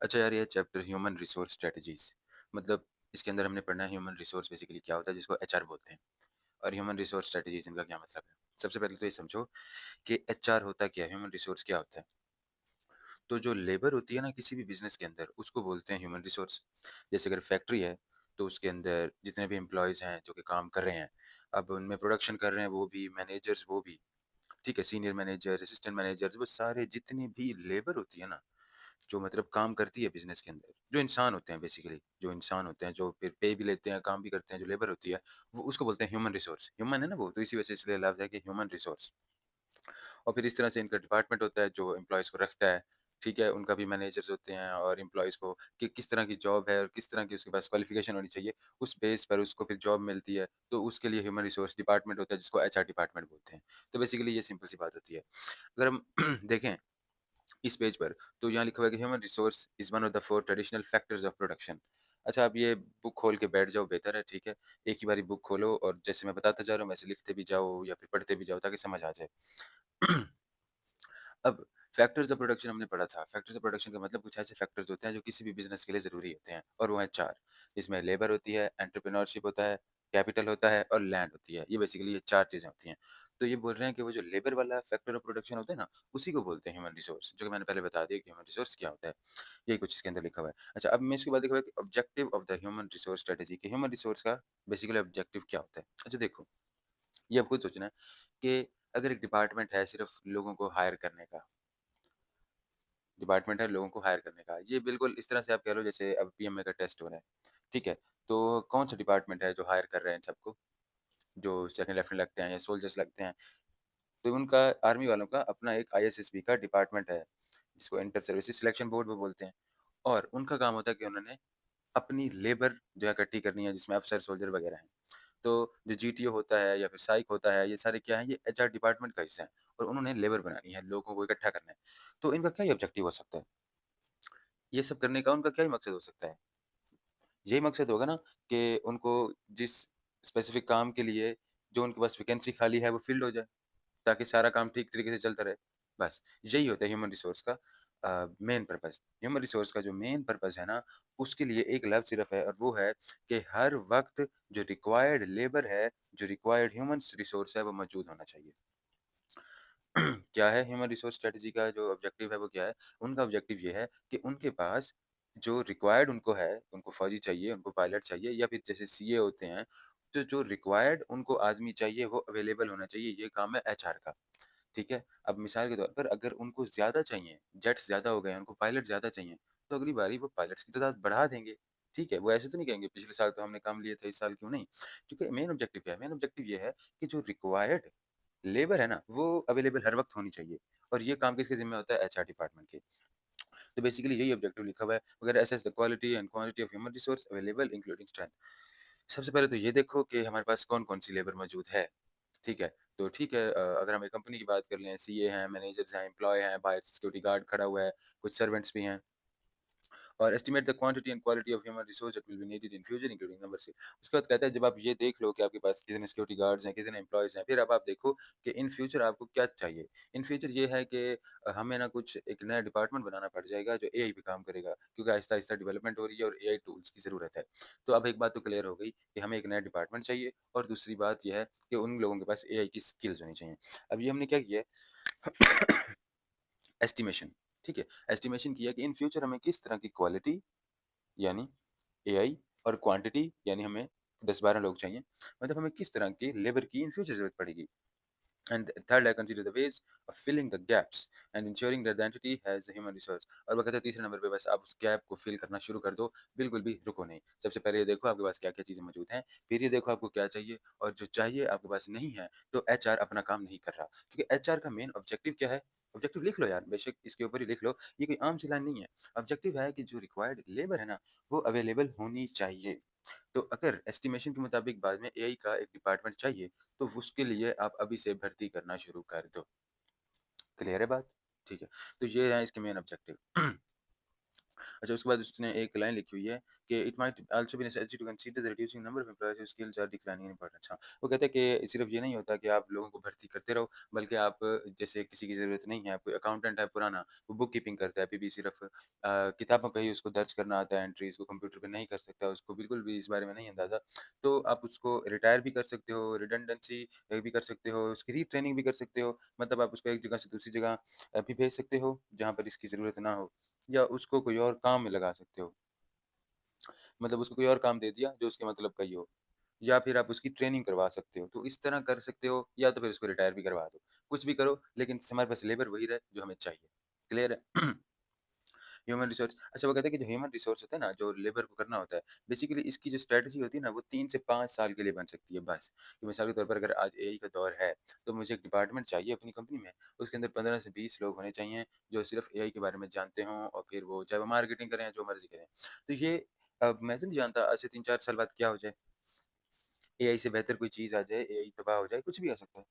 अच्छा यार, ये चैप्टर ह्यूमन रिसोर्स स्ट्रेटजीज, मतलब इसके अंदर हमने पढ़ना है ह्यूमन रिसोर्स बेसिकली क्या होता है, जिसको एचआर बोलते हैं। और ह्यूमन रिसोर्स स्ट्रेटजीज इनका क्या मतलब है। सबसे पहले तो ये समझो कि एचआर होता क्या है, ह्यूमन रिसोर्स क्या होता है। तो जो लेबर होती है ना किसी भी बिजनेस के अंदर, उसको बोलते हैं ह्यूमन रिसोर्स। जैसे अगर फैक्ट्री है तो उसके अंदर जितने भी एम्प्लॉयज़ हैं जो कि काम कर रहे हैं, अब उनमें प्रोडक्शन कर रहे हैं वो भी, मैनेजर्स वो भी, ठीक है, सीनियर मैनेजर, असिस्टेंट मैनेजर्स, वो सारे जितनी भी लेबर होती है ना, जो मतलब काम करती है बिजनेस के अंदर, जो इंसान होते हैं बेसिकली, जो इंसान होते हैं जो फिर पे भी लेते हैं, काम भी करते हैं, जो लेबर होती है, वो उसको बोलते हैं ह्यूमन रिसोर्स। ह्यूमन है ना वो, तो इसी वजह से इसलिए लफ्ज़ है कि ह्यूमन रिसोर्स। और फिर इस तरह से इनका डिपार्टमेंट होता है जो एम्प्लॉयज़ को रखता है, ठीक है? उनका भी मैनेजर्स होते हैं और एम्प्लॉयज़ को कि किस तरह की जॉब है और किस तरह की उसके पास क्वालिफ़िकेशन होनी चाहिए, उस बेस पर उसको फिर जॉब मिलती है। तो उसके लिए ह्यूमन रिसोर्स डिपार्टमेंट होता है जिसको एचआर डिपार्टमेंट बोलते हैं। तो बेसिकली ये सिंपल सी बात होती है। अगर हम देखें इस पेज पर, तो यहाँ लिखा हुआ है कि human resource is one of the 4 traditional factors of production. अच्छा, आप ये बुक खोल के बैठ जाओ, बेहतर है, ठीक है? एक ही बारी बुक खोलो और जैसे मैं बताता जा रहा हूँ वैसे लिखते भी जाओ या फिर पढ़ते भी जाओ ताकि समझ आ जाए। अब फैक्टर्स ऑफ प्रोडक्शन हमने पढ़ा था। फैक्टर्स ऑफ प्रोडक्शन का मतलब कुछ ऐसे फैक्टर्स होते हैं जो किसी भी बिज़नेस के लिए ज़रूरी होते हैं और वो हैं 4। इसमें लेबर होती है, एंटरप्रेन्योरशिप होता है, कैपिटल होता है और लैंड होती है। ये बेसिकली ये 4 चीज़ें होती हैं। तो ये बोल रहे हैं कि वो जो लेबर वाला फैक्टर ऑफ प्रोडक्शन होता है ना, उसी को बोलते हैं ह्यूमन रिसोर्स, जो कि मैंने पहले बता दिया कि ह्यूमन रिसोर्स क्या होता है। यही कुछ इसके अंदर लिखा हुआ है। अच्छा, अब मैं इसके बाद लिखा हुआ है कि objective of the human resource strategy, कि ह्यूमन रिसोर्स का बेसिकली ऑब्जेक्टिव क्या होता है। अच्छा देखो, ये आपको सोचना है कि अगर एक डिपार्टमेंट है सिर्फ़ लोगों को हायर करने का, डिपार्टमेंट है लोगों को हायर करने का। ये बिल्कुल इस तरह से आप कह लो जैसे अब पीएमए का टेस्ट हो रहा है, ठीक है? तो कौन-सा डिपार्टमेंट है जो हायर कर रहे हैं इन सबको? जो सेकंड लेफ्टिनेंट लगते हैं या सोल्जर्स लगते हैं, तो उनका आर्मी वालों का अपना एक आईएसएसबी का डिपार्टमेंट है, जिसको इंटर सर्विसेज सिलेक्शन बोर्ड वो बोलते हैं। और उनका काम होता है कि उन्होंने अपनी लेबर जो है इकट्ठी करनी है, जिसमें अफ़सर, सोल्जर वगैरह हैं। तो जो जीटीओ होता है या फिर साइक होता है, ये सारे क्या हैं, ये एचआर डिपार्टमेंट का हिस्सा है और उन्होंने लेबर बनानी है, लोगों को इकट्ठा करना है। तो इनका क्या ही ऑब्जेक्टिव हो सकता है? ये सब करने का उनका क्या ही मकसद हो सकता है? यही मकसद होगा ना कि उनको जिस स्पेसिफिक काम के लिए जो उनके पास वैकेंसी खाली है वो फ़िल्ड हो जाए, ताकि सारा काम ठीक तरीके से चलता रहे। बस यही होता है ह्यूमन रिसोर्स का मेन पर्पज़। ह्यूमन रिसोर्स का जो मेन पर्पज़ है ना, उसके लिए एक लफ्ज़ सिर्फ़ है और वो है कि हर वक़्त जो रिक्वायर्ड लेबर है, जो रिक्वायर्ड ह्यूमन्स रिसोर्स है, वो मौजूद होना चाहिए। क्या है ह्यूमन रिसोर्स स्ट्रैटेजी का जो ऑब्जेक्टिव है वो क्या है? उनका ऑब्जेक्टिव ये है कि उनके पास जो रिक्वायर्ड उनको है, उनको फ़ौजी चाहिए, उनको पायलट चाहिए या फिर जैसे सीए होते हैं, तो जो रिक्वायर्ड उनको आदमी चाहिए वो अवेलेबल होना चाहिए, ये काम है एचआर का, ठीक है? अब मिसाल के तौर पर अगर उनको ज़्यादा चाहिए, जेट्स ज़्यादा हो गए हैं, उनको पायलट ज़्यादा चाहिए, तो अगली बारी वो पायलट्स की तादाद बढ़ा देंगे, ठीक है? वो ऐसे तो नहीं कहेंगे पिछले साल तो हमने कम लिए थे, इस साल क्यों नहीं? क्योंकि मेन ऑब्जेक्टिव क्या है? मेन ऑब्जेक्टिव ये है कि जो रिक्वायर्ड लेबर है ना, वो अवेलेबल हर वक़्त होनी चाहिए और ये काम किसके ज़िम्मे होता है? एचआर डिपार्टमेंट के। तो बेसिकली यही ऑब्जेक्टिव लिखा हुआ है, अगर assess the quality and quantity of human resource available including strength. सबसे पहले तो ये देखो कि हमारे पास कौन-कौन सी लेबर मौजूद है, ठीक है? तो ठीक है, अगर हम एक कंपनी की बात कर लें, सीए हैं, मैनेजर्स हैं, एम्प्लॉयी हैं, बाहर सिक्योरिटी गार्ड खड़ा हुआ है, कुछ सर्वेंट्स भी हैं। और estimate the quantity and quality of human resource that will be needed in future including number 6। उसके बाद कहता है जब आप ये देख लो कि आपके पास कितने सिक्योरिटी गार्ड्स हैं, कितने एम्प्लॉइज़ हैं, फिर अब आप देखो कि इन फ्यूचर आपको क्या चाहिए। इन फ्यूचर ये है कि हमें ना कुछ एक नया डिपार्टमेंट बनाना पड़ जाएगा जो एआई पे काम करेगा, क्योंकि आहिस्ता-आहिस्ता डेवलपमेंट हो रही है और एआई टूल्स की ज़रूरत है। तो अब एक बात तो क्लियर हो गई कि हमें एक नया डिपार्टमेंट चाहिए और दूसरी बात ये है कि उन लोगों के पास एआई की स्किल्स होनी चाहिए। अब ये हमने क्या किया है एस्टिमेशन, ठीक है? एस्टिमेशन किया कि इन फ्यूचर हमें किस तरह की क्वालिटी यानी एआई और क्वांटिटी यानी हमें 10-12 लोग चाहिए। मतलब हमें किस तरह की लेबर की इन फ्यूचर ज़रूरत पड़ेगी। And third I consider the ways of filling the gaps and ensuring that the entity has the human resource. और वो कहते हैं तीसरे नंबर पे बस आप उस गैप को फिल करना शुरू कर दो, बिल्कुल भी रुको नहीं। सबसे पहले ये देखो आपके पास क्या-क्या चीज़ें मौजूद हैं, फिर ये देखो आपको क्या चाहिए और जो चाहिए आपके पास नहीं है, तो एचआर अपना काम नहीं कर रहा। क्योंकि एचआर का मेन ऑब्जेक्टिव क्या है? ऑब्जेक्टिव लिख लो यार, बेशक इसके ऊपर ही लिख लो, ये कोई आम सी लाइन नहीं है। ऑब्जेक्टिव है कि जो रिक्वायर्ड लेबर है ना, वो अवेलेबल होनी चाहिए। तो अगर एस्टिमेशन के मुताबिक बाद में एआई का एक डिपार्टमेंट चाहिए, तो उसके लिए आप अभी से भर्ती करना शुरू कर दो। क्लियर है बात? ठीक है। तो ये है इसके मेन ऑब्जेक्टिव। अच्छा, उसके बाद उसने एक लाइन लिखी हुई है कि it might also be necessary to consider the reducing number of employees whose skills are declining in importance। हाँ, वो कहते हैं कि सिर्फ ये नहीं होता कि आप लोगों को भर्ती करते रहो, बल्कि आप जैसे किसी की ज़रूरत नहीं है, कोई अकाउंटेंट है पुराना, वो बुक कीपिंग करता है, अभी भी सिर्फ किताबों पे ही उसको दर्ज करना आता है एंट्रीज़ को, कंप्यूटर पे नहीं कर सकता, उसको बिल्कुल भी इस बारे में नहीं अंदाज़ा। तो आप उसको रिटायर भी कर सकते हो, रिडंडेंसी भी कर सकते हो, उसकी रीट्रेनिंग भी कर सकते हो, मतलब आप उसको एक जगह से दूसरी जगह भी भेज सकते हो, जहाँ पर इसकी ज़रूरत ना हो, या उसको कोई और काम में लगा सकते हो। मतलब उसको कोई और काम दे दिया जो उसके मतलब का ही हो, या फिर आप उसकी ट्रेनिंग करवा सकते हो। तो इस तरह कर सकते हो, या तो फिर उसको रिटायर भी करवा दो। कुछ भी करो, लेकिन हमारे पास लेबर वही रहे जो हमें चाहिए। क्लियर है? ह्यूमन रिसोर्स, अच्छा, वो कहते हैं कि जो ह्यूमन रिसोर्स होता है ना, जो लेबर को करना होता है, बेसिकली इसकी जो स्ट्रैटेजी होती है ना, वो 3 से 5 साल के लिए बन सकती है बस। कि मिसाल के तौर पर अगर आज एआई का दौर है, तो मुझे एक डिपार्टमेंट चाहिए अपनी कंपनी में, उसके अंदर 15 से 20 लोग होने चाहिए, जो सिर्फ़ एआई के बारे में जानते हों, और फिर वो चाहे वो मार्केटिंग करें या जो मर्ज़ी करें। तो ये मैं तो नहीं जानता आज से 3-4 साल बाद क्या हो जाए। एआई से बेहतर कोई चीज़ आ जाए, एआई तबाह हो जाए, कुछ भी आ सकता है।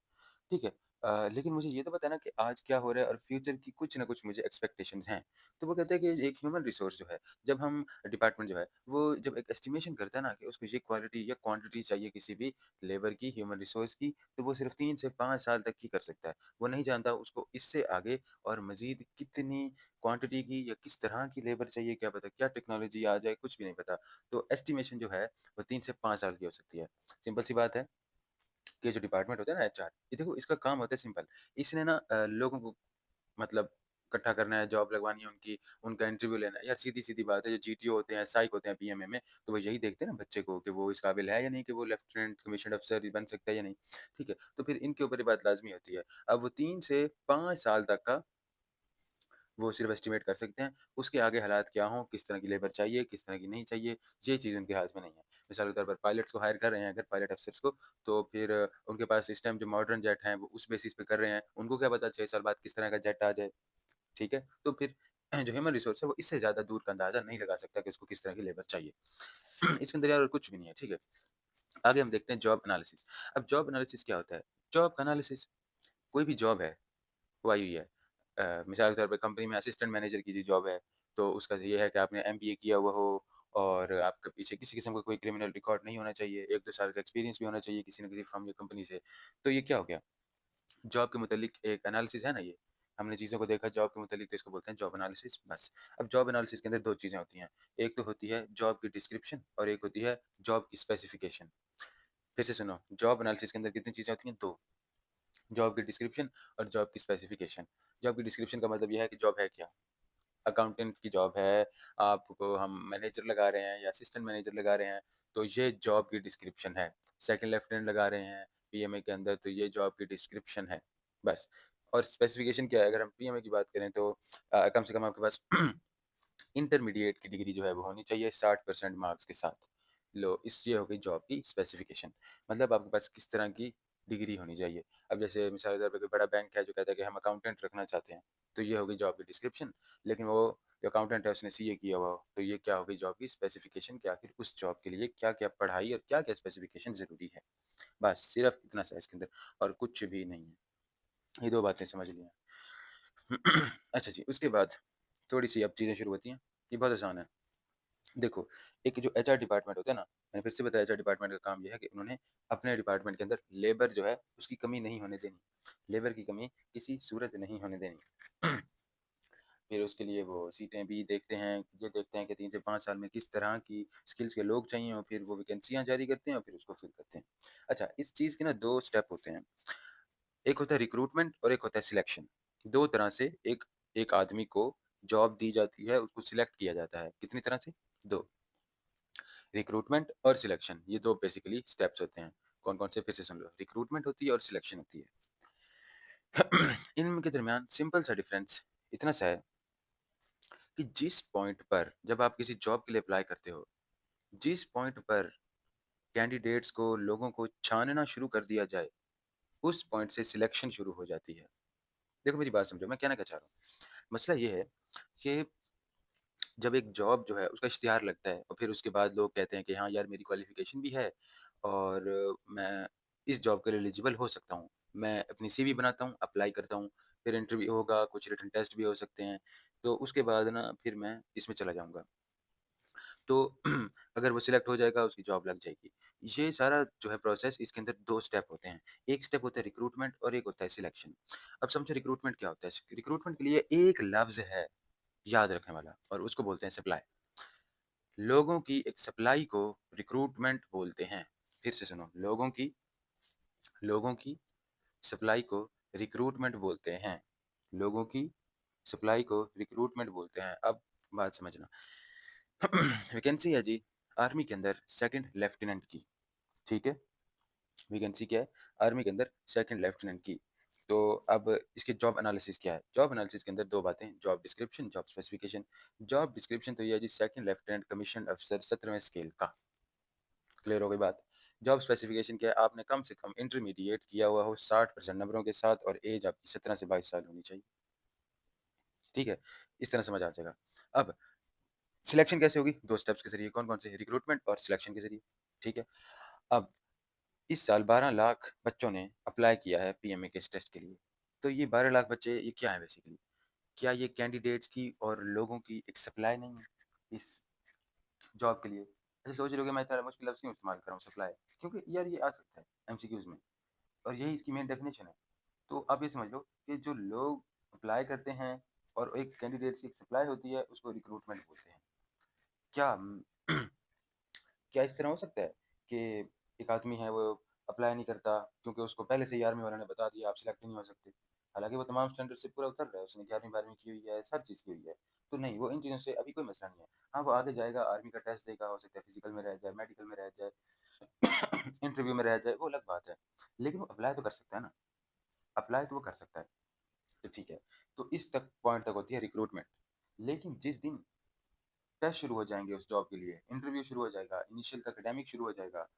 ठीक है। लेकिन मुझे ये तो बताना कि आज क्या हो रहा है और फ्यूचर की कुछ ना कुछ मुझे एक्सपेक्टेशंस हैं। तो वो कहते हैं कि एक ह्यूमन रिसोर्स जो है, जब हम डिपार्टमेंट जो है, वो जब एक एस्टिमेशन करता है ना कि उसको ये क्वालिटी या क्वांटिटी चाहिए किसी भी लेबर की, ह्यूमन रिसोर्स की, तो वो सिर्फ़ 3 से 5 साल तक ही कर सकता है। वो नहीं जानता उसको इससे आगे और मज़ीद कितनी क्वांटिटी की या किस तरह की लेबर चाहिए, क्या पता क्या टेक्नोलॉजी आ जाए, कुछ भी नहीं पता। तो एस्टिमेशन जो है, वो 3 से 5 साल की हो सकती है। सिंपल सी बात है, ये जो डिपार्टमेंट होता है ना एचआर, ये देखो इसका काम होता है सिंपल। इसने ना लोगों को मतलब इकट्ठा करना है, जॉब लगवानी है उनकी, उनका इंटरव्यू लेना है। यार सीधी-सीधी बात है, जो जीटीओ होते हैं, साइक होते हैं पीएमए में, तो वो यही देखते हैं ना बच्चे को कि वो इस काबिल है या नहीं, कि वो लेफ्टिनेंट कमीशन्ड अफ़सर बन सकता है या नहीं। ठीक है? तो फिर इनके ऊपर ये बात लाज़मी होती है। अब वो 3 से 5 साल तक का वो सिर्फ़ एस्टिमेट कर सकते हैं। उसके आगे हालात क्या हों, किस तरह की लेबर चाहिए, किस तरह की नहीं चाहिए, ये चीज़ उनके हाथ में नहीं है। मिसाल के तौर पर पायलट्स को हायर कर रहे हैं अगर, पायलट अफ़सर्स को, तो फिर उनके पास इस टाइम जो मॉडर्न जेट हैं, वो उस बेसिस पे कर रहे हैं। उनको क्या पता 6 साल बाद किस तरह का जेट आ जाए, ठीक है? तो फिर जो ह्यूमन रिसोर्स है, वो इससे ज़्यादा दूर का अंदाज़ा नहीं लगा सकता कि उसको किस तरह की लेबर चाहिए। इसके अंदर यार और कुछ भी नहीं है, ठीक है? आगे हम देखते हैं जॉब एनालिसिस। अब जॉब एनालिसिस क्या होता है? जॉब एनालिसिस, कोई भी जॉब है, वो आई हुई है। मिसाल के तौर पे कंपनी में असिस्टेंट मैनेजर की जो जॉब है, तो उसका ये है कि आपने एमबीए किया हुआ हो, और आपके पीछे किसी किस्म का कोई क्रिमिनल रिकॉर्ड नहीं होना चाहिए, 1-2 साल का एक्सपीरियंस भी होना चाहिए किसी न किसी फर्म या कंपनी से। तो ये क्या हो गया? जॉब के मुतालिक एक एनालिसिस है ना ये, हमने चीज़ों को देखा जॉब के मुतालिक, तो इसको बोलते हैं जॉब एनालिसिस, बस। अब जॉब एनालिसिस के अंदर 2 चीज़ें होती हैं, एक तो होती है जॉब की डिस्क्रिप्शन और एक होती है जॉब की स्पेसिफिकेशन। फिर से सुनो, जॉब एनालिसिस के अंदर कितनी चीज़ें होती हैं? 2, जॉब की डिस्क्रिप्शन और जॉब की स्पेसिफिकेशन। जॉब की डिस्क्रिप्शन का मतलब ये है कि जॉब है क्या? अकाउंटेंट की जॉब है, आपको हम मैनेजर लगा रहे हैं या असिस्टेंट मैनेजर लगा रहे हैं, तो ये जॉब की डिस्क्रिप्शन है। सेकंड लेफ्टिनेंट लगा रहे हैं पीएमए के अंदर, तो ये जॉब की डिस्क्रिप्शन है, बस। और स्पेसिफिकेशन क्या है? अगर हम पीएमए की बात करें, तो कम से कम आपके पास इंटरमीडिएट की डिग्री जो है वो होनी चाहिए 60% मार्क्स के साथ। लो, इस ये हो गई जॉब की स्पेसिफिकेशन, मतलब आपके पास किस तरह की डिग्री होनी चाहिए। अब जैसे मिसाल के तौर पे कोई बड़ा बैंक है जो कहता है कि हम अकाउंटेंट रखना चाहते हैं, तो ये हो गई जॉब की डिस्क्रिप्शन। लेकिन वो जो अकाउंटेंट है उसने सीए किया हुआ हो, तो ये क्या हो गई जॉब की स्पेसिफिकेशन, कि आखिर उस जॉब के लिए क्या-क्या पढ़ाई और क्या-क्या स्पेसिफिकेशन ज़रूरी है। बस सिर्फ़ इतना सा है इसके अंदर, और कुछ भी नहीं है। ये 2 बातें समझ लिया। अच्छा जी, उसके बाद थोड़ी-सी अब चीज़ें शुरू होती हैं। ये बहुत आसान है। देखो, एक जो एचआर डिपार्टमेंट होता है ना, मैंने फिर से बताया एचआर डिपार्टमेंट का काम ये है कि उन्होंने अपने डिपार्टमेंट के अंदर लेबर जो है, उसकी कमी नहीं होने देनी। लेबर की कमी किसी सूरत नहीं होने देनी। फिर उसके लिए वो सीटें भी देखते हैं, ये देखते हैं कि 3 से 5 साल में किस तरह की स्किल्स के लोग चाहिए, और फिर वो वैकेंसियाँ जारी करते हैं और फिर उसको फिल करते हैं। अच्छा, इस चीज़ के ना 2 स्टेप होते हैं। एक होता है रिक्रूटमेंट और एक होता है सिलेक्शन। 2 तरह से एक एक आदमी को जॉब दी जाती है, उसको सिलेक्ट किया जाता है। कितनी तरह से? 2, रिक्रूटमेंट और सिलेक्शन, ये 2 बेसिकली स्टेप्स होते हैं। कौन-कौन से फिर से सुन लो, रिक्रूटमेंट होती है और सिलेक्शन होती है। इनके दरमियान सिंपल सा डिफरेंस इतना सा है कि जिस पॉइंट पर जब आप किसी जॉब के लिए अप्लाई करते हो, जिस पॉइंट पर कैंडिडेट्स को, लोगों को छानना शुरू कर दिया जाए, उस पॉइंट से सिलेक्शन शुरू हो जाती है। देखो मेरी बात समझो, मैं कहना क्या चाह रहा हूँ। मसला ये है कि जब एक जॉब जो है उसका इश्तिहार लगता है और फिर उसके बाद लोग कहते हैं कि हाँ यार मेरी क्वालिफ़िकेशन भी है, और मैं इस जॉब के लिए एलिजिबल हो सकता हूँ। मैं अपनी सीवी बनाता हूँ, अप्लाई करता हूँ, फिर इंटरव्यू होगा, कुछ रिटन टेस्ट भी हो सकते हैं, तो उसके बाद ना फिर मैं इसमें चला जाऊँगा। तो अगर वो सिलेक्ट हो जाएगा, उसकी जॉब लग जाएगी। ये सारा जो है प्रोसेस, इसके अंदर 2 स्टेप होते हैं। एक स्टेप होता है रिक्रूटमेंट और एक होता है सिलेक्शन। अब समझो रिक्रूटमेंट क्या होता है? रिक्रूटमेंट के लिए एक लफ्ज़ है याद रखने वाला और उसको बोलते हैं सप्लाई। लोगों की एक सप्लाई को रिक्रूटमेंट बोलते हैं। फिर से सुनो, लोगों की सप्लाई को रिक्रूटमेंट बोलते हैं। लोगों की सप्लाई को रिक्रूटमेंट बोलते हैं। अब बात समझना। वैकेंसी है जी आर्मी के अंदर सेकंड लेफ्टिनेंट की, ठीक है? वैकेंसी क्या है? आर्मी के अंदर सेकंड लेफ्टिनेंट की। तो अब इसके जॉब एनालिसिस क्या है? जॉब एनालिसिस के अंदर 2 बातें, job description, job specification. Job description तो ये है जी सेकंड लेफ्टिनेंट कमीशन अफसर 17वें स्केल का। क्लियर हो गई बात? जॉब स्पेसिफिकेशन क्या है? आपने कम से कम इंटरमीडिएट किया हुआ हो 60% नंबरों के साथ और एज आपकी 17 से 22 साल होनी चाहिए। ठीक है? इस तरह समझ आ जाएगा। अब सिलेक्शन कैसे होगी? 2 स्टेप्स के ज़रिए। कौन-कौन से? रिक्रूटमेंट और सिलेक्शन के ज़रिए। ठीक है? अब इस साल 12 लाख बच्चों ने अप्लाई किया है पीएमए के इस टेस्ट के लिए। तो ये 12 लाख बच्चे ये क्या है बेसिकली? क्या ये कैंडिडेट्स की और लोगों की एक सप्लाई नहीं है इस जॉब के लिए? ऐसे सोच रहे होगे मैं इतना मुश्किल लफ्ज़ क्यों इस्तेमाल कर रहा हूँ सप्लाई? क्योंकि यार ये आ सकता है एमसीक्यूज़ में और यही इसकी मेन डेफिनिशन है। तो आप ये समझ लो कि जो लोग अप्लाई करते हैं और एक कैंडिडेट्स की एक सप्लाई होती है उसको रिक्रूटमेंट बोलते हैं। क्या क्या इस तरह हो सकता है कि एक आदमी है वो अप्लाई नहीं करता क्योंकि उसको पहले से ही आर्मी वालों ने बता दिया आप सिलेक्ट ही नहीं हो सकते। हालाँकि वो तमाम स्टैंडर्ड से पूरा उतर रहा है, उसने 11वीं-12वीं की हुई है, हर चीज़ की हुई है। तो नहीं, वो इन चीज़ों से अभी कोई मसला नहीं है। हाँ, वो आगे जाएगा, आर्मी का टेस्ट देगा, हो सकता है फिज़िकल में रह जाए, मेडिकल में रह जाए, इंटरव्यू में रह जाए, वो अलग बात है। लेकिन वो अप्लाई तो कर सकता है ना, अप्लाई तो वो कर सकता है। तो ठीक है, तो इस तक पॉइंट तक होती है रिक्रूटमेंट। लेकिन जिस दिन टेस्ट शुरू हो जाएँगे उस जॉब के लिए, इंटरव्यू शुरू हो जाएगा, इनिशियल का एकेडमिक शुरू हो जाएगा,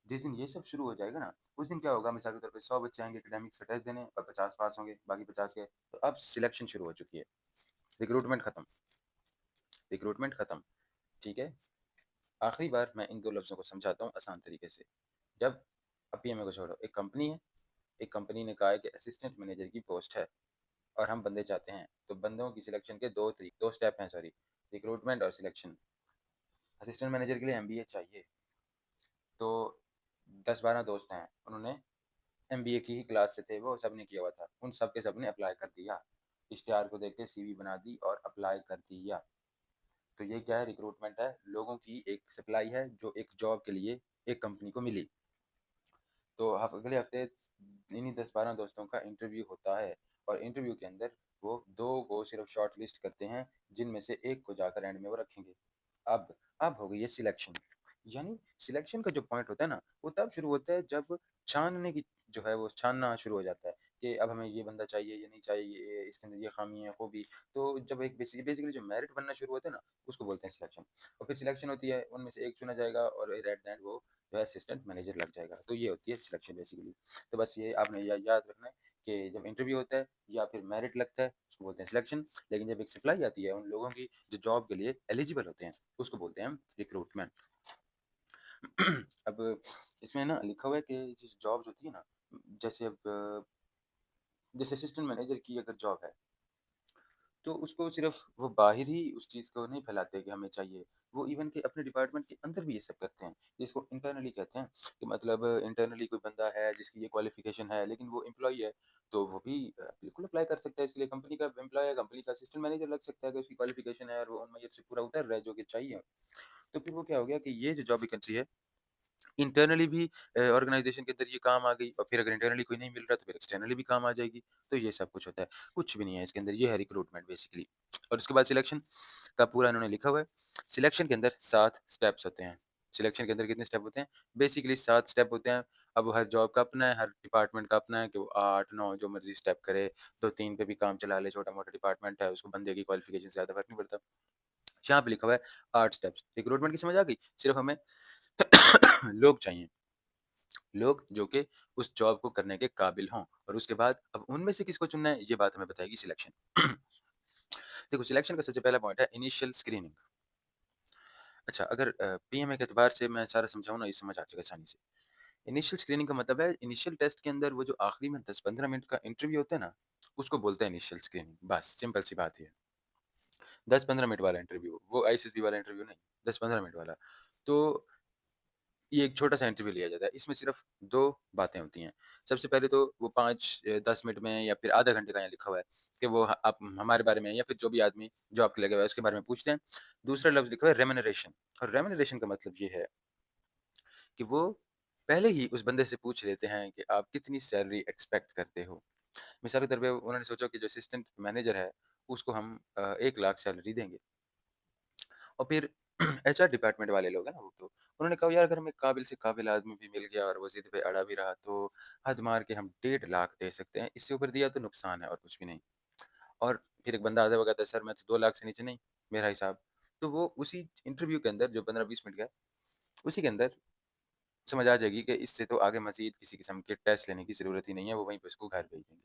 जिस दिन ये सब शुरू हो जाएगा ना, उस दिन क्या होगा मिसाल के तौर पे 100 बच्चे आएँगे एकेडमिक्स का टेस्ट देने और 50 पास होंगे, बाकी 50 गए। तो अब सिलेक्शन शुरू हो चुकी है, रिक्रूटमेंट खत्म, रिक्रूटमेंट खत्म, ठीक है? आखिरी बार मैं इन 2 लफ्ज़ों को समझाता हूँ आसान तरीके से। जब अब पीएमए को छोड़ो, एक कंपनी है, एक कंपनी ने कहा है कि असिस्टेंट मैनेजर की पोस्ट है और हम बंदे चाहते हैं, तो बंदों की सिलेक्शन के 2 स्टेप हैं सॉरी, रिक्रूटमेंट और सिलेक्शन। असिस्टेंट मैनेजर के लिए एमबीए चाहिए, तो 10-12 दोस्त हैं, उन्होंने एमबीए की ही क्लास से थे वो, सबने किया हुआ था। उन सब के सब ने अप्लाई कर दिया। इश्तिहार को देख के सीवी बना दी और अप्लाई कर दिया। तो ये क्या है रिक्रूटमेंट है, लोगों की एक सप्लाई है जो एक जॉब के लिए एक कंपनी को मिली। तो अगले हफ्ते इन्हीं 10-12 दोस्तों का इंटरव्यू होता है और इंटरव्यू के अंदर वो 2 को सिर्फ शॉर्ट लिस्ट करते हैं, जिनमें से एक को जाकर एंड में वो रखेंगे। अब अब हो गई है सिलेक्शन। यानी सिलेक्शन का जो पॉइंट होता है ना, वो तब शुरू होता है जब छानने की जो है वो छानना शुरू हो जाता है कि अब हमें ये बंदा चाहिए, ये नहीं चाहिए, ये इसके अंदर ये खामी है, खूबी। तो जब एक बेसिकली जो मेरिट बनना शुरू होता है ना, उसको बोलते हैं सिलेक्शन। और फिर सिलेक्शन होती है, उनमें से एक चुना जाएगा और एट द एंड वो जो है असिस्टेंट मैनेजर लग जाएगा। तो ये होती है सिलेक्शन बेसिकली। तो बस ये आपने याद रखना है कि जब इंटरव्यू होता है या फिर मेरिट लगता है, उसको बोलते हैं सिलेक्शन। लेकिन जब एक सप्लाई आती है उन लोगों की जो जॉब के लिए एलिजिबल होते हैं, उसको बोलते हैं हम रिक्रूटमेंट। अब इसमें ना लिखा हुआ है कि जिस जॉब्स होती है ना, जैसे अब जैसे असिस्टेंट मैनेजर की अगर जॉब है, तो उसको सिर्फ़ वो बाहिर ही उस चीज़ को नहीं फैलाते कि हमें चाहिए। वो इवन कि अपने डिपार्टमेंट के अंदर भी ये सब करते हैं, जिसको इंटरनली कहते हैं कि मतलब इंटरनली कोई बंदा है जिसकी ये क्वालिफ़िकेशन है, लेकिन वो एम्प्लॉयी है, तो वो भी बिल्कुल अप्लाई कर सकता है इसके लिए। कंपनी का एम्प्लॉयी है, कंपनी का असिस्टेंट मैनेजर लग सकता है अगर उसकी क्वालिफ़िकेशन है और वो उनमें ये से पूरा उतर रहा है जो कि चाहिए। तो फिर वो क्या हो गया कि ये जो जॉब वैकेंसी है इंटरनली भी ऑर्गेनाइज़ेशन के अंदर ये काम आ गई और फिर अगर इंटरनली कोई नहीं मिल रहा तो फिर एक्सटर्नली भी काम आ जाएगी। तो ये सब कुछ होता है। कुछ भी नहीं है इसके अंदर, ये है रिक्रूटमेंट बेसिकली। और उसके बाद सिलेक्शन का पूरा इन्होंने लिखा हुआ है। सिलेक्शन के अंदर 7 स्टेप्स होते हैं। सिलेक्शन के अंदर कितने स्टेप होते हैं? बेसिकली 7 स्टेप होते हैं। अब हर जॉब का अपना है, हर डिपार्टमेंट का अपना है कि वो 8-9 जो मर्ज़ी स्टेप करे, तो 3 पे भी काम चला ले, छोटा-मोटा डिपार्टमेंट है, उसको बंदे की क्वालिफ़िकेशन से ज़्यादा फ़र्क नहीं पड़ता। यहाँ पे लिखा हुआ है 8 स्टेप्स। रिक्रूटमेंट की समझ आ गई? सिर्फ़ हमें लोग चाहिए। लोग जो कि उस जॉब को करने के काबिल हों और उसके बाद अब उनमें से किसको चुनना है, ये बात हमें बताएगी सिलेक्शन। देखो सिलेक्शन का सबसे पहला पॉइंट है इनिशियल स्क्रीनिंग। अच्छा अगर पीएमए के एतबार से मैं सारा समझाऊँ ना, ये समझ आ जाएगा आसानी से। इनिशियल स्क्रीनिंग का मतलब है इनिशियल टेस्ट के अंदर वो जो आखिरी में 10-15 मिनट का इंटरव्यू होता है ना, उसको बोलते हैं इनिशियल स्क्रीनिंग। बस सिंपल सी बात है। 10-15 मिनट वाला इंटरव्यू, वो आईएसएसबी वाला इंटरव्यू नहीं, 10-15 मिनट वाला। तो ये एक छोटा-सा इंटरव्यू लिया जाता है। इसमें सिर्फ़ 2 बातें होती हैं। सबसे पहले तो वो 5 10 मिनट में या फिर आधा घंटे का यहाँ लिखा हुआ है कि वो आप हमारे बारे में या फिर जो भी आदमी जो आपके लगे हुआ है उसके बारे में पूछते हैं। दूसरा लफ्ज़ लिखा हुआ है रेम्यूनरेशन, और रेम्यूनरेशन का मतलब ये है कि वो पहले ही उस बंदे से पूछ लेते हैं कि आप कितनी सैलरी एक्सपेक्ट करते हो। मिसाल के तौर पे उन्होंने सोचा कि जो असिस्टेंट मैनेजर है, उसको हम 1 लाख सैलरी देंगे। और फिर एचआर डिपार्टमेंट वाले लोग हैं ना वो तो, उन्होंने कहा यार अगर हमें काबिल से काबिल आदमी भी मिल गया और वो ज़िद पे अड़ा भी रहा तो हद मार के हम 1.5 लाख दे सकते हैं, इससे ऊपर दिया तो नुकसान है और कुछ भी नहीं। और फिर एक बंदा आता है वो कहता है सर मैं तो 2 लाख से नीचे नहीं, मेरा हिसाब। तो वो उसी इंटरव्यू के अंदर जो 15-20 मिनट का है, उसी के अंदर समझ आ जाएगी कि इससे तो आगे मज़ीद किसी किस्म के टेस्ट लेने की ज़रूरत ही नहीं है, वो वहीं पे उसको घर भेज देंगे।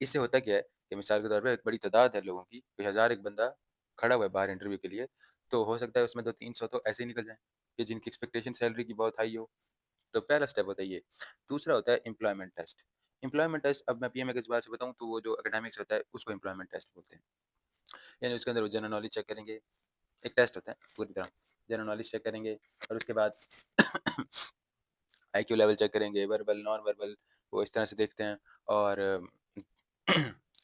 इससे होता क्या है कि मिसाल के तौर पे एक बड़ी तादाद है लोगों की, कोई हज़ार एक बंदा खड़ा हुआ है बाहर इंटरव्यू के लिए, तो हो सकता है उसमें तो 300 तो ऐसे ही निकल जाएँ, कि जिनकी एक्सपेक्टेशन सैलरी की बहुत हाई हो। तो पहला स्टेप होता है ये। दूसरा होता है एम्प्लॉयमेंट टेस्ट। एम्प्लॉयमेंट टेस्ट अब मैं पीएमए के इस बात से बताऊँ तो वो जो एकेडमिक्स होता है उसको एम्प्लॉयमेंट टेस्ट बोलते हैं। यानी उसके अंदर वो जनरल नॉलेज चेक करेंगे, एक टेस्ट होता है पूरी तरह, जनरल नॉलेज चेक करेंगे और उसके बाद आईक्यू लेवल चेक करेंगे, वर्बल, नॉन वर्बल, वो इस तरह से देखते हैं और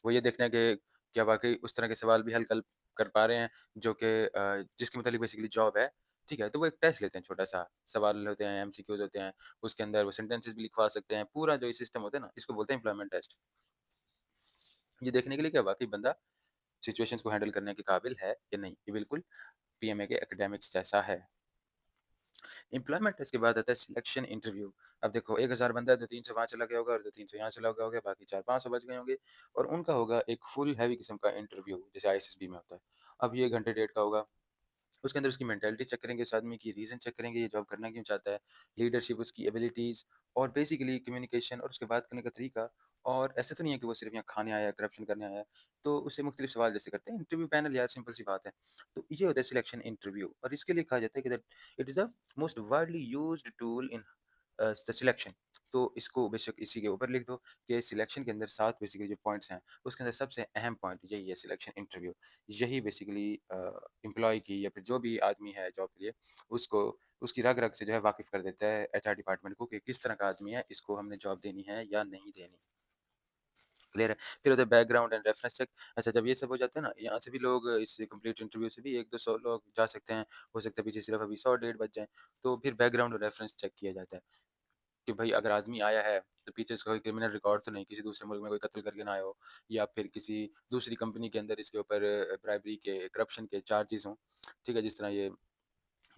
वो ये देखते हैं कि क्या वाक़ई उस तरह के सवाल भी हल कर पा रहे हैं जो कि जिसके मुतालिक बेसिकली जॉब है, ठीक है? तो वो एक टेस्ट लेते हैं छोटा-सा, सवाल होते हैं, एमसीक्यूज़ होते हैं, उसके अंदर वो सेंटेंसेस भी लिखवा सकते हैं, पूरा जो ये सिस्टम होता है ना, इसको बोलते हैं एम्प्लॉयमेंट टेस्ट। ये देखने के लिए क्या वाक़ई बंदा सिचुएशंस को हैंडल करने के काबिल है या नहीं, ये बिल्कुल पीएमए के एकेडमिक्स जैसा है। एम्प्लॉयमेंट टेस्ट के बाद आता है सिलेक्शन इंटरव्यू। अब देखो 1000 बंदा है तो 300 वहाँ चला गया होगा और 300 यहाँ चला गया होगा, बाकी 400-500 बच गए होंगे और उनका होगा एक फुल हैवी किस्म का इंटरव्यू जैसे आईएसएसबी में होता है। अब ये घंटे डेढ़ का होगा। उसके अंदर उसकी मेंटालिटी चेक करेंगे, उस आदमी की रीज़न चेक करेंगे, ये जॉब करना क्यों चाहता है, लीडरशिप, उसकी एबिलिटीज़ और बेसिकली कम्युनिकेशन और उसके बात करने का तरीका। और ऐसा तो नहीं है कि वो सिर्फ़ यहाँ खाने आया है, करप्शन करने आया है, तो उससे मुख्तलिफ सवाल जैसे करते हैं इंटरव्यू पैनल यार सिंपल सी बात है। तो ये होता है सिलेक्शन इंटरव्यू और इसके लिए कहा जाता है कि that it is the most widely used tool in the selection. तो इसको बेशक इसी के ऊपर लिख दो कि सिलेक्शन के अंदर 7 बेसिकली जो पॉइंट्स हैं, उसके अंदर सबसे अहम पॉइंट यही है सिलेक्शन इंटरव्यू। यही बेसिकली एम्प्लॉयी की या फिर जो भी आदमी है जॉब के लिए, उसको उसकी रग-रग से जो है वाकिफ़ कर देता है एचआर डिपार्टमेंट को कि किस तरह का आदमी है, इसको हमने जॉब देनी है या नहीं देनी। क्लियर है? फिर होता है बैकग्राउंड एंड रेफरेंस चेक। अच्छा जब ये सब हो जाता है ना, यहाँ से भी लोग इस कंप्लीट इंटरव्यू से भी 1-200 लोग जा सकते हैं। हो सकता है पीछे सिर्फ़ अभी 100 डेढ़ बच जाएँ। तो फिर बैकग्राउंड और रेफरेंस चेक किया जाता है कि भई अगर आदमी आया है, तो पीछे इसका कोई क्रिमिनल रिकॉर्ड तो नहीं, किसी दूसरे मुल्क में कोई कत्ल करके ना आया हो या फिर किसी दूसरी कंपनी के अंदर इसके ऊपर ब्राइबरी के, करप्शन के चार्जेज़ हों। ठीक है? जिस तरह ये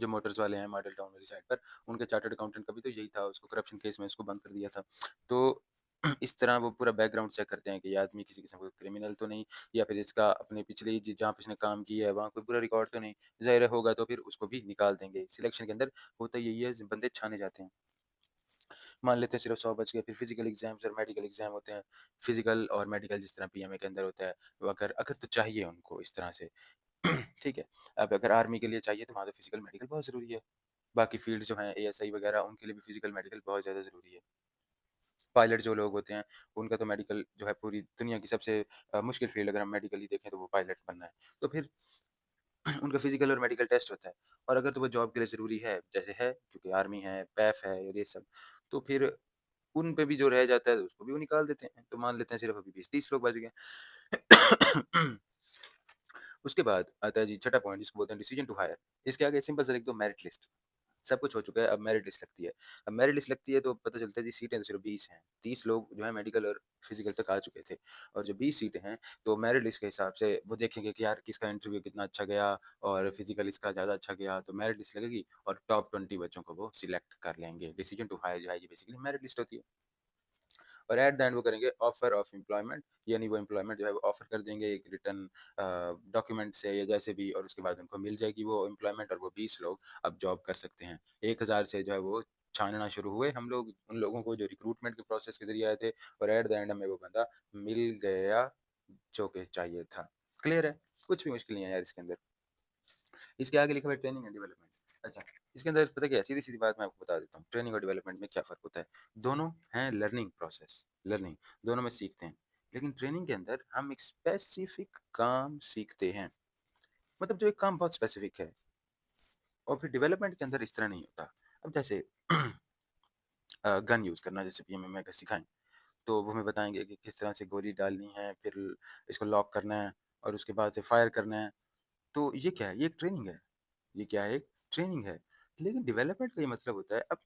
जो मोटर्स वाले हैं मॉडल टाउन वाली साइड पर, उनके चार्टर्ड अकाउंटेंट का भी तो यही था, उसको करप्शन केस में उसको बंद कर दिया था। तो इस तरह वो पूरा बैकग्राउंड चेक करते हैं कि ये आदमी किसी किस्म का क्रिमिनल तो नहीं या फिर इसका अपने पिछले जहाँ पे इसने काम किया है वहाँ कोई बुरा रिकॉर्ड तो नहीं। ज़ाहिर है होगा तो फिर उसको भी निकाल देंगे। सिलेक्शन के अंदर होता यही है, बंदे छाने जाते हैं। मान लेते हैं सिर्फ 100 बच गए, फिर फिजिकल एग्जाम्स और मेडिकल एग्जाम होते हैं। फिजिकल और मेडिकल जिस तरह पीएमए के अंदर होता है, वो अगर अगर तो चाहिए उनको इस तरह से। ठीक है? अब अगर आर्मी के लिए चाहिए तो वहाँ तो फिजिकल मेडिकल बहुत ज़रूरी है। बाकी फ़ील्ड जो हैं एएसआई वगैरह उनके लिए भी फिजिकल मेडिकल बहुत ज़्यादा ज़रूरी है। पायलट जो लोग होते हैं, उनका तो मेडिकल जो है पूरी दुनिया की सबसे मुश्किल फ़ील्ड अगर हम मेडिकली देखें तो वो पायलट बनना है। तो फिर उनका फिजिकल और मेडिकल टेस्ट होता है और अगर तो वो जॉब के लिए ज़रूरी है, जैसे है क्योंकि आर्मी है, पैफ है और ये सब, तो फिर उन पे भी जो रह जाता है उसको भी वो निकाल देते हैं। तो मान लेते हैं सिर्फ़ अभी 20-30 लोग बच गए। उसके बाद आता है जी छठा पॉइंट जिसको बोलते हैं डिसीजन टू हायर। इसके आगे सिंपल सा लिख दो मेरिट लिस्ट। सब कुछ हो चुका है, अब मेरिट लिस्ट लगती है। अब मेरिट लिस्ट लगती है तो पता चलता है जी सीटें तो सिर्फ़ 20 हैं। 30 लोग जो है मेडिकल और फिज़िकल तक आ चुके थे और जो 20 सीटें हैं तो मेरिट लिस्ट के हिसाब से वो देखेंगे कि यार किसका इंटरव्यू कितना अच्छा गया और फिज़िकल इसका ज़्यादा अच्छा गया तो मेरिट लिस्ट लगेगी और टॉप 20 बच्चों को वो सिलेक्ट कर लेंगे। डिसीजन टू हायर जो है ये बेसिकली मेरिट लिस्ट होती है। और एट द एंड वो करेंगे ऑफर ऑफ एम्प्लॉयमेंट, यानी वो एम्प्लॉयमेंट जो है वो ऑफर कर देंगे एक रिटर्न डॉक्यूमेंट से या जैसे भी और उसके बाद उनको मिल जाएगी वो एम्प्लॉयमेंट और वो 20 लोग अब जॉब कर सकते हैं। 1000 से जो है वो छानना शुरू हुए हम लोग उन लोगों को जो रिक्रूटमेंट के प्रोसेस के ज़रिए आए थे और एट द एंड हमें वो बंदा मिल गया जो कि चाहिए था। क्लियर है? कुछ भी मुश्किल नहीं है यार इसके अंदर। इसके आगे लिखा हुआ है ट्रेनिंग एंड डेवलपमेंट। अच्छा, इसके अंदर पता क्या है, सीधी-सीधी बात मैं आपको बता देता हूँ, ट्रेनिंग और डेवलपमेंट में क्या फ़र्क होता है। दोनों हैं लर्निंग प्रोसेस, लर्निंग, दोनों में सीखते हैं। लेकिन ट्रेनिंग के अंदर हम एक स्पेसिफ़िक काम सीखते हैं, मतलब जो एक काम बहुत स्पेसिफ़िक है और फिर डेवलपमेंट के अंदर इस तरह नहीं होता। अब जैसे गन यूज़ करना जैसे पीएमएमए अगर सिखाएँ, तो वो हमें बताएँगे कि किस तरह से गोली डालनी है, फिर इसको लॉक करना है और उसके बाद से फायर करना है। तो ये क्या है? ये एक ट्रेनिंग है। ये क्या है? एक ट्रेनिंग है। लेकिन डेवलपमेंट का ये मतलब होता है अब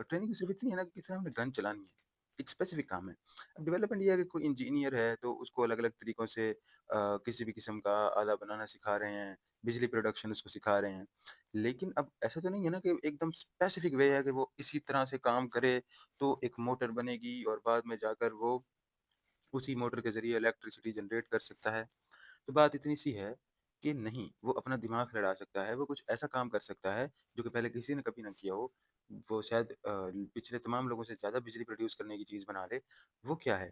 ट्रेनिंग सिर्फ़ इतनी है ना कि किस तरह हमने गन चलानी है। एक स्पेसिफ़िक काम है। अब डेवलपमेंट ये है कि कोई इंजीनियर है तो उसको अलग-अलग तरीकों से किसी भी किस्म का आला बनाना सिखा रहे हैं, बिजली प्रोडक्शन उसको सिखा रहे हैं। लेकिन अब ऐसा तो नहीं है ना कि एकदम स्पेसिफ़िक वे है कि वो इसी तरह से काम करे तो एक मोटर बनेगी और बाद में जाकर वो उसी मोटर के ज़रिए इलेक्ट्रिसिटी जनरेट कर सकता है। तो बात इतनी सी है कि नहीं, वो अपना दिमाग लड़ा सकता है, वो कुछ ऐसा काम कर सकता है, जो कि पहले किसी ने कभी ना किया हो। वो शायद पिछले तमाम लोगों से ज़्यादा बिजली प्रोड्यूस करने की चीज़ बना ले। वो क्या है?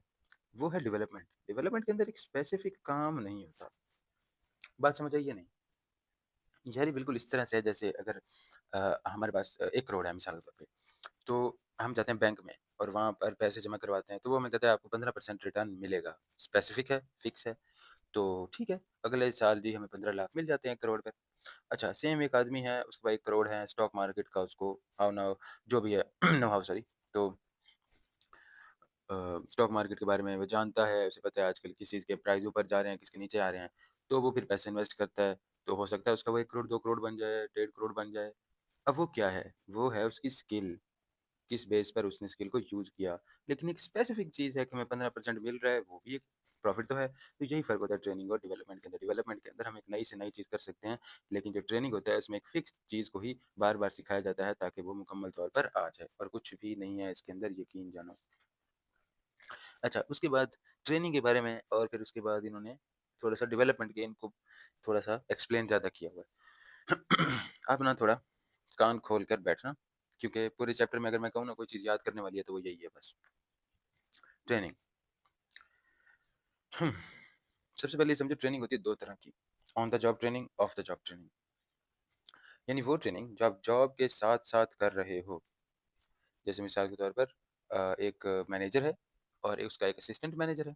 वो है डेवलपमेंट। डेवलपमेंट के अंदर एक स्पेसिफिक काम नहीं होता। बात समझ आई या नहीं? यानी बिल्कुल इस तरह से है जैसे अगर हमारे पास 1 करोड़ है मिसाल के तौर पे, तो हम जाते हैं बैंक में और वहाँ पर पैसे जमा करवाते हैं, तो वो हमें कहता है आपको 15% रिटर्न मिलेगा। स्पेसिफिक है, फिक्स है। तो ठीक है, अगले साल भी हमें 15 लाख मिल जाते हैं 1 करोड़ पे। अच्छा, सेम एक आदमी है, उसके पास 1 करोड़ है, स्टॉक मार्केट का उसको हाउ नाउ जो भी है नो हाउ सॉरी तो अ, स्टॉक मार्केट के बारे में वो जानता है, उसे पता है आजकल किस चीज़ के प्राइस ऊपर जा रहे हैं, किसके नीचे आ रहे हैं। तो वो फिर पैसे इन्वेस्ट करता है, तो हो सकता है उसका वो 1 करोड़, 2 करोड़ बन जाए, 1.5 करोड़ बन जाए। अब वो क्या है? वो है उसकी स्किल, किस बेस पर उसने स्किल को यूज़ किया। लेकिन एक स्पेसिफिक चीज़ है कि हमें 15% मिल रहा है, वो भी एक प्रॉफ़िट तो है। तो यही फ़र्क होता है ट्रेनिंग और डेवलपमेंट के अंदर। डेवलपमेंट के अंदर हम एक नई से नई चीज़ कर सकते हैं, लेकिन जो ट्रेनिंग होता है उसमें एक फ़िक्स्ड चीज़ को ही बार-बार सिखाया जाता है ताकि वो मुकम्मल तौर पर आ जाए और कुछ भी नहीं है इसके अंदर यकीन जानो। अच्छा, उसके बाद ट्रेनिंग के बारे में और फिर उसके बाद इन्होंने थोड़ा-सा डेवलपमेंट के इनको थोड़ा-सा एक्सप्लेन ज़्यादा किया हुआ है। आप ना थोड़ा कान खोल कर बैठना, क्योंकि पूरे चैप्टर में अगर मैं कहूँ ना कोई चीज़ याद करने वाली है तो वो यही है बस। ट्रेनिंग। सबसे पहले ये समझो ट्रेनिंग होती है 2 तरह की, on the job training, of the job training. यानी वो ट्रेनिंग जो आप जॉब के साथ-साथ कर रहे हो। जैसे मिसाल के तौर पर एक मैनेजर है और उसका एक असिस्टेंट मैनेजर है।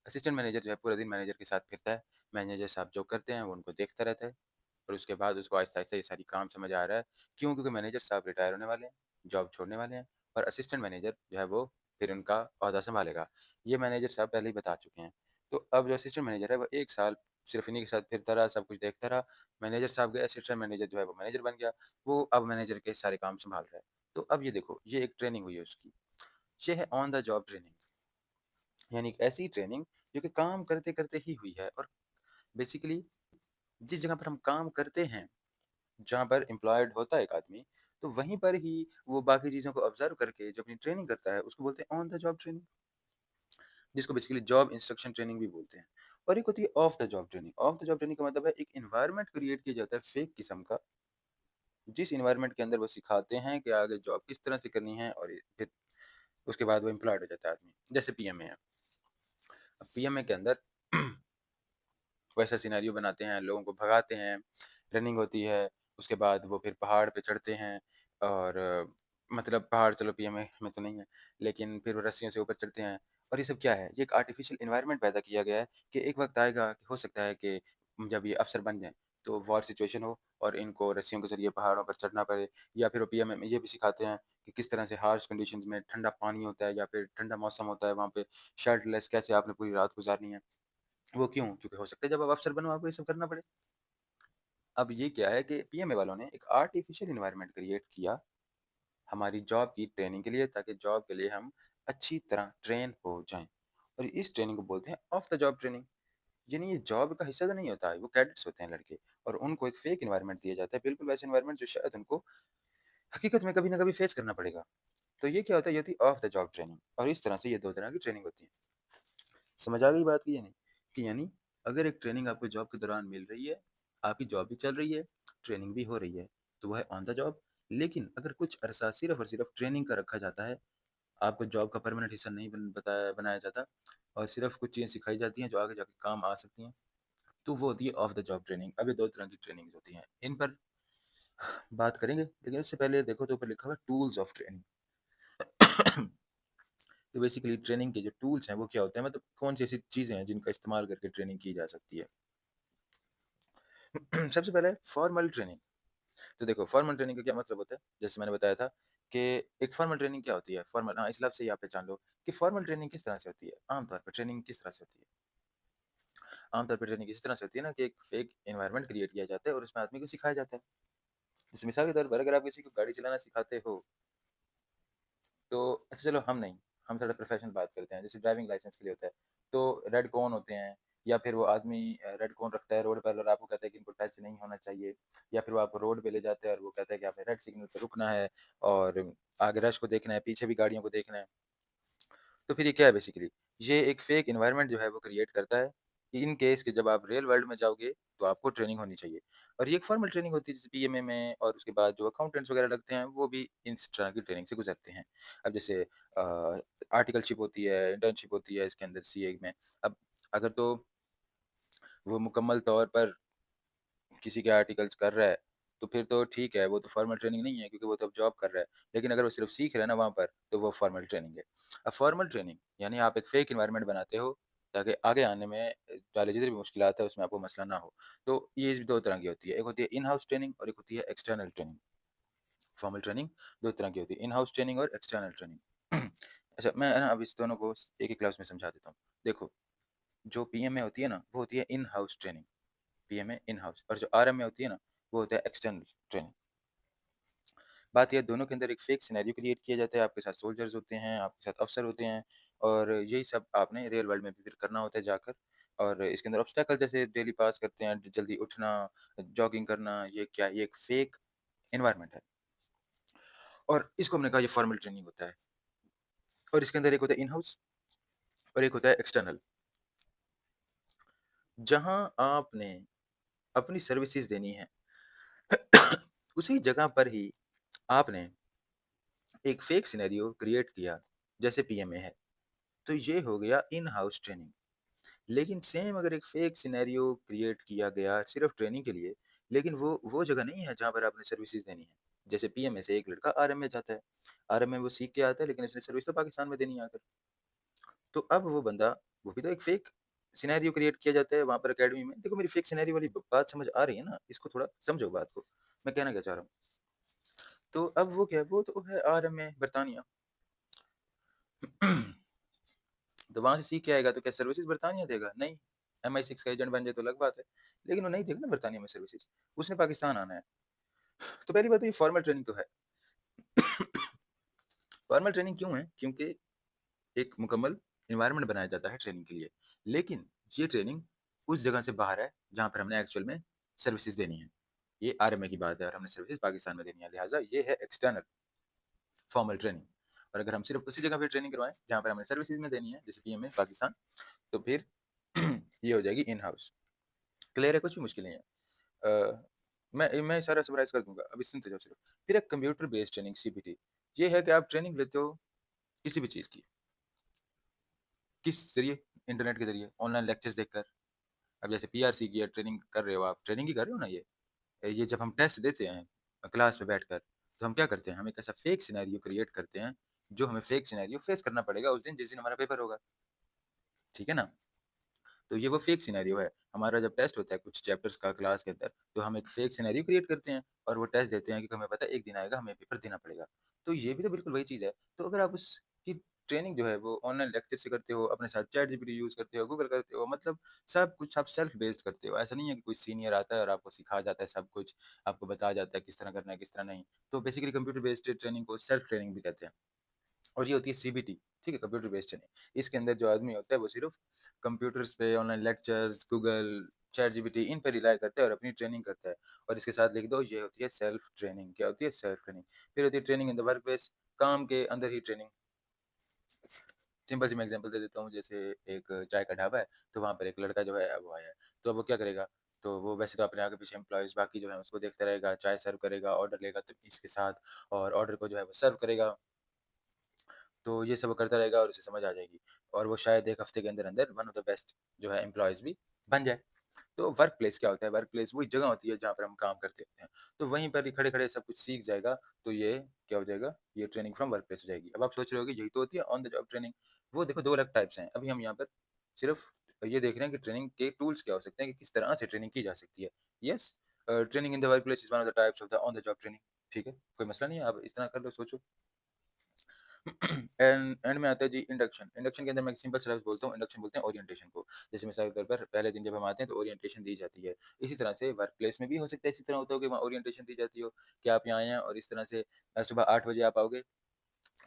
असिस्टेंट मैनेजर जो है पूरे दिन मैनेजर के साथ फिरता है। मैनेजर साहब जो करते हैं वो उनको देखता रहता है और उसके बाद उसको आहिस्ता-आहिस्ता ये सारी काम समझ आ रहा है। क्यों? क्योंकि मैनेजर साहब रिटायर होने वाले हैं, जॉब छोड़ने वाले हैं और असिस्टेंट मैनेजर जो है वो फिर उनका ओहदा सँभालेगा। ये मैनेजर साहब पहले ही बता चुके हैं। तो अब जो असिस्टेंट मैनेजर है वो 1 साल सिर्फ़ इन्हीं के साथ फिरता रहा, सब कुछ देखता रहा। मैनेजर साहब गए, असिस्टेंट मैनेजर जो है वो मैनेजर बन गया। वो अब मैनेजर के सारे काम सँभाल रहा है। तो अब ये देखो, ये एक ट्रेनिंग हुई है उसकी। ये है ऑन द जॉब ट्रेनिंग, यानी एक ऐसी ट्रेनिंग जो कि काम करते-करते ही हुई है और बेसिकली जिस जगह पर हम काम करते हैं, जहाँ पर एम्प्लॉयड होता है एक आदमी, तो वहीं पर ही वो बाकी चीज़ों को ऑब्ज़र्व करके जो अपनी ट्रेनिंग करता है, उसको बोलते हैं ऑन द जॉब ट्रेनिंग, जिसको बेसिकली जॉब इंस्ट्रक्शन ट्रेनिंग भी बोलते हैं। और एक होती है of the job training. Of the job training का मतलब है एक एनवायरनमेंट क्रिएट किया जाता है फेक किस्म का, जिस एनवायरनमेंट के अंदर वो सिखाते हैं कि आगे जॉब किस तरह से करनी है और ये फिर उसके बाद वो एम्प्लॉयड हो जाता है आदमी। जैसे पीएमए है। अब पीएमए के अंदर वैसा सिनेरियो बनाते हैं, लोगों को भगाते हैं, रनिंग होती है, उसके बाद वो फिर पहाड़ पे चढ़ते हैं और मतलब पहाड़ चलो पीएमए में तो नहीं है, लेकिन फिर वो रस्सियों से ऊपर चढ़ते हैं और ये सब क्या है? ये एक आर्टिफ़िशियल एनवायरनमेंट पैदा किया गया है कि एक वक़्त आएगा कि हो सकता है कि जब ये अफ़सर बन जाएँ, तो वॉर सिचुएशन हो और इनको रस्सियों के ज़रिए पहाड़ों पर चढ़ना पड़े या फिर वो पीएमए में ये भी सिखाते हैं कि किस तरह से हार्श कंडीशंस में ठंडा पानी होता है या फिर ठंडा मौसम होता है, वहाँ पे शर्टलेस कैसे आपने पूरी रात गुज़ारनी है। वो क्यों? क्योंकि हो सकता है जब आप अफ़सर बनो आपको ये सब करना पड़े। अब ये क्या है कि पीएमए वालों ने एक आर्टिफ़िशियल एनवायरनमेंट क्रिएट किया हमारी जॉब की ट्रेनिंग के लिए ताकि जॉब के लिए हम अच्छी तरह ट्रेन हो जाएँ। और इस ट्रेनिंग को बोलते हैं ऑफ द जॉब ट्रेनिंग। यानी ये जॉब का हिस्सा तो नहीं होता है, वो कैडेट्स होते हैं लड़के और उनको एक फ़ेक एनवायरनमेंट दिया जाता है, बिल्कुल वैसा एनवायरनमेंट जो शायद उनको हकीकत में कभी न कभी फ़ेस करना पड़ेगा। तो ये क्या होता है, ये होती है ऑफ द जॉब ट्रेनिंग और इस तरह से ये 2 तरह की ट्रेनिंग होती है। समझ आ गई बात की या नहीं? कि यानी अगर एक ट्रेनिंग आपको जॉब के दौरान मिल रही है, आपकी जॉब भी चल रही है, ट्रेनिंग भी हो रही है, तो वो है ऑन द जॉब। लेकिन अगर कुछ अरसा सिर्फ़ और सिर्फ़ ट्रेनिंग का रखा जाता है, आपको जॉब का परमानेंट हिस्सा नहीं बनाया जाता और सिर्फ़ कुछ चीज़ें सिखाई जाती हैं जो आगे जाके काम आ सकती हैं, तो वो होती है ऑफ द जॉब ट्रेनिंग। अब ये 2 तरह की ट्रेनिंग्स होती हैं। इन पर बात करेंगे, लेकिन उससे पहले देखो तो ऊपर लिखा हुआ है टूल्स ऑफ ट्रेनिंग। तो बेसिकली ट्रेनिंग के जो टूल्स हैं वो क्या होते हैं, मतलब कौन-सी ऐसी चीज़ें हैं जिनका इस्तेमाल करके ट्रेनिंग की जा सकती है। सबसे पहले फॉर्मल ट्रेनिंग। तो देखो फॉर्मल ट्रेनिंग का क्या मतलब होता है? जैसे मैंने बताया था कि एक फॉर्मल ट्रेनिंग क्या होती है? फॉर्मल, हाँ, इस लफ्ज़ से ही आप पहचान लो कि फॉर्मल ट्रेनिंग किस तरह से होती है। आम तौर पर ट्रेनिंग किस तरह से होती है? आम तौर पर ट्रेनिंग इस तरह से होती है ना कि एक फेक एनवायरनमेंट क्रिएट किया जाता है और उसमें आदमी को सिखाया जाता है। जैसे मिसाल के तौर पर अगर आप किसी को गाड़ी चलाना सिखाते हो, तो अच्छा चलो हम नहीं, हम थोड़ा प्रोफेशनल बात करते हैं, जैसे ड्राइविंग लाइसेंस के लिए होता है, तो रेड कोन होते हैं, या फिर वो आदमी रेड कोन रखता है रोड पर और आपको कहता है कि इनको टच नहीं होना चाहिए, या फिर वो आपको रोड पे ले जाता है और वो कहता है कि आपने रेड सिग्नल पे रुकना है और आगे रश को देखना है, पीछे भी गाड़ियों को देखना है। तो फिर ये क्या है बेसिकली? ये एक फेक एनवायरनमेंट जो है वो क्रिएट करता है, कि इन केस कि जब आप रियल वर्ल्ड में जाओगे, तो आपको ट्रेनिंग होनी चाहिए। और ये एक फॉर्मल ट्रेनिंग होती है जैसे पीएमए में, और उसके बाद जो अकाउंटेंट्स वगैरह लगते हैं, वो भी इस तरह की ट्रेनिंग से गुज़रते हैं। अब जैसे आर्टिकलशिप होती है, इंटर्नशिप होती है इसके अंदर सीए में। अब अगर तो वो मुकम्मल तौर पर किसी के आर्टिकल्स कर रहा है, तो फिर तो ठीक है, वो तो फॉर्मल ट्रेनिंग नहीं है क्योंकि वो तो अब जॉब कर रहा है। लेकिन अगर वो सिर्फ़ सीख रहा है ना वहाँ पर, तो वो फॉर्मल ट्रेनिंग है। अब फॉर्मल ट्रेनिंग यानी आप एक फ़ेक एनवायरनमेंट बनाते हो, ताकि आगे आने में वाले जितनी भी मुश्किलात है उसमें आपको मसला ना हो। तो ये 2 तरह की होती है, एक होती है इन हाउस ट्रेनिंग और एक होती है एक्सटर्नल ट्रेनिंग। फॉर्मल ट्रेनिंग 2 तरह की होती है, इन हाउस ट्रेनिंग और एक्सटर्नल ट्रेनिंग। अच्छा, मैं है ना अब इस दोनों को एक-एक क्लास में समझा देता हूँ। देखो, जो पीएमए होती है ना, वो होती है in house training, PMA in house, और जो आरएमए होती है ना, वो होता है एक्सटर्नल ट्रेनिंग। बात ये है दोनों के अंदर एक फेक सिनेरियो क्रिएट किया जाता है, आपके साथ सोल्जर्स होते हैं, आपके साथ अफ़सर होते हैं, और यही सब आपने रियल वर्ल्ड में भी फिर करना होता है जाकर। और इसके अंदर ऑब्स्टैकल जैसे डेली पास करते हैं, जल्दी उठना, जॉगिंग करना, ये क्या है? ये एक फेक एनवायरनमेंट है, और इसको हमने कहा ये फॉर्मल ट्रेनिंग होता है। और इसके अंदर एक होता है इन हाउस और एक होता है एक्सटर्नल, जहाँ आपने अपनी सर्विसेज़ देनी है। उसी जगह पर ही आपने एक फेक सिनेरियो क्रिएट किया, जैसे पीएमए है, तो ये हो गया इन हाउस ट्रेनिंग। लेकिन सेम अगर एक फेक सिनेरियो क्रिएट किया गया सिर्फ़ ट्रेनिंग के लिए, लेकिन वो जगह नहीं है जहाँ पर आपने सर्विसेज़ देनी है। जैसे पीएमए से एक लड़का आरएमए जाता है, आरएमए वो सीख के आता है, लेकिन उसने सर्विस तो पाकिस्तान में देनी है आकर। तो अब वो बंदा, वो भी तो एक फेक सिनेरियो क्रिएट किया जाता है वहाँ पर अकेडमी में। देखो मेरी फेक सिनेरियो वाली ब बात समझ आ रही है ना? इसको थोड़ा समझो बात को, मैं कहना क्या चाह रहा हूँ। तो अब वो क्या है, वो तो है आरएमए बरतानिया। तो वहाँ से सीख के आएगा तो क्या सर्विसेज़ बरतानिया देगा? नहीं। MI6 का एजेंट बन जाए तो अलग बात है। लेकिन वो नहीं देगा ना बरतानिया में सर्विसेज़, उसने पाकिस्तान आना है। तो पहली बात तो ये फॉर्मल ट्रेनिंग तो है। फॉर्मल ट्रेनिंग क्यों है? क्योंकि एक मुकम्मल एनवायरनमेंट बनाया जाता है ट्रेनिंग के लिए। लेकिन ये ट्रेनिंग उस जगह से बाहर है जहाँ पर हमने एक्चुअल में सर्विसेज़ देनी है। ये आरएमए की बात है और हमने सर्विसेज़ पाकिस्तान में देनी है, लिहाज़ा ये है एक्सटर्नल फॉर्मल ट्रेनिंग। और अगर हम सिर्फ़ उसी जगह पे ट्रेनिंग करवाएँ जहाँ पर हमें सर्विसेज़ में देनी है, जैसे पीएमए पाकिस्तान, तो फिर ये हो जाएगी इन हाउस। क्लियर है? कुछ भी मुश्किल नहीं है। अ, मैं सारा समराइज़ कर दूँगा, अभी सुनते जाओ सिर्फ़। फिर एक कंप्यूटर बेस्ड ट्रेनिंग सीबीटी, ये है कि आप ट्रेनिंग लेते हो किसी भी चीज़ की। किस ज़रिए? इंटरनेट के ज़रिए, ऑनलाइन लेक्चर्स देखकर। अब जैसे पीआरसी की ट्रेनिंग कर रहे हो आप, ट्रेनिंग ही कर रहे हो ना ये। ये जब हम टेस्ट देते हैं क्लास में बैठकर, तो हम क्या करते हैं? हम एक ऐसा फेक सिनेरियो क्रिएट करते हैं, जो हमें फेक सिनेरियो फेस करना पड़ेगा उस दिन जिस दिन हमारा पेपर होगा। ठीक है ना? तो ये वो फेक सिनेरियो है। हमारा जब टेस्ट होता है कुछ चैप्टर्स का क्लास के अंदर, तो हम एक फेक सिनेरियो क्रिएट करते हैं और वो टेस्ट देते हैं क्योंकि हमें पता है एक दिन आएगा, हमें पेपर देना पड़ेगा। तो ये भी तो बिल्कुल वही चीज़ है। तो अगर आप उसकी ट्रेनिंग जो है वो ऑनलाइन लेक्चर से करते हो, अपने साथ चैट जीपीटी यूज़ करते हो, गूगल करते हो, मतलब सब कुछ आप सेल्फ बेस्ड करते हो। ऐसा नहीं है कि कोई सीनियर आता है और आपको सिखा जाता है सब कुछ, आपको बताया जाता है किस तरह करना है, किस तरह नहीं। तो बेसिकली कंप्यूटर बेस्ड ट्रेनिंग को सेल्फ ट्रेनिंग भी कहते हैं। और ये होती है सीबीटी, ठीक है? Computer based training. इसके अंदर जो आदमी होता है वो सिर्फ़ कंप्यूटर्स पे ऑनलाइन लेक्चर्स, गूगल, चैटजीपीटी इन पे रिलाय करता है और अपनी ट्रेनिंग करता है। और इसके साथ लिख दो ये होती है सेल्फ ट्रेनिंग। क्या होती है? Self training. फिर होती है training in the work place, काम के अंदर ही ट्रेनिंग। सिंपल सी मैं एग्ज़ाम्पल दे देता हूँ, जैसे एक चाय का ढाबा है, तो वहाँ पर एक लड़का जो है वो आया है, तो अब वो क्या करेगा? तो वो वैसे तो अपने आगे-पीछे एम्प्लॉइज़ बाकी जो है उसको देखता रहेगा, चाय सर्व करेगा, ऑर्डर लेगा तो इसके साथ, और ऑर्डर को जो है वो सर्व करेगा। तो ये सब वो करता रहेगा और उसे समझ आ जाएगी, और वो शायद 1 हफ्ते के अंदर-अंदर वन ऑफ द बेस्ट जो है एम्प्लॉइज़ भी बन जाए। तो वर्क प्लेस क्या होता है? वर्क प्लेस वही जगह होती है जहाँ पर हम काम करते होते हैं। तो वहीं पर ही खड़े-खड़े सब कुछ सीख जाएगा, तो ये क्या हो जाएगा? ये ट्रेनिंग फ्रॉम वर्क प्लेस हो जाएगी। अब आप सोच रहे होंगे यही तो होती है ऑन द जॉब ट्रेनिंग। वो देखो 2 अलग टाइप्स हैं। अभी हम यहाँ पर सिर्फ़ ये देख रहे हैं कि ट्रेनिंग के टूल्स क्या हो सकते हैं कि किस तरह से ट्रेनिंग की जा सकती है। Yes training in the work place is one of the types of the on the job training. ठीक है? कोई मसला नहीं है, आप इस तरह कर लो, सोचो। एंड में आता है जी इंडक्शन। इंडक्शन के अंदर मैं एक सिंपल सा लफ्ज़ बोलता हूँ, इंडक्शन बोलते हैं ओरिएंटेशन को। जैसे मिसाल के तौर पर पहले दिन जब हम आते हैं तो ओरिएंटेशन दी जाती है। इसी तरह से वर्क प्लेस में भी हो सकता है इसी तरह होता हो कि वहाँ ओरिएंटेशन दी जाती हो, कि आप यहाँ आए हैं और इस तरह से सुबह 8 बजे आप आओगे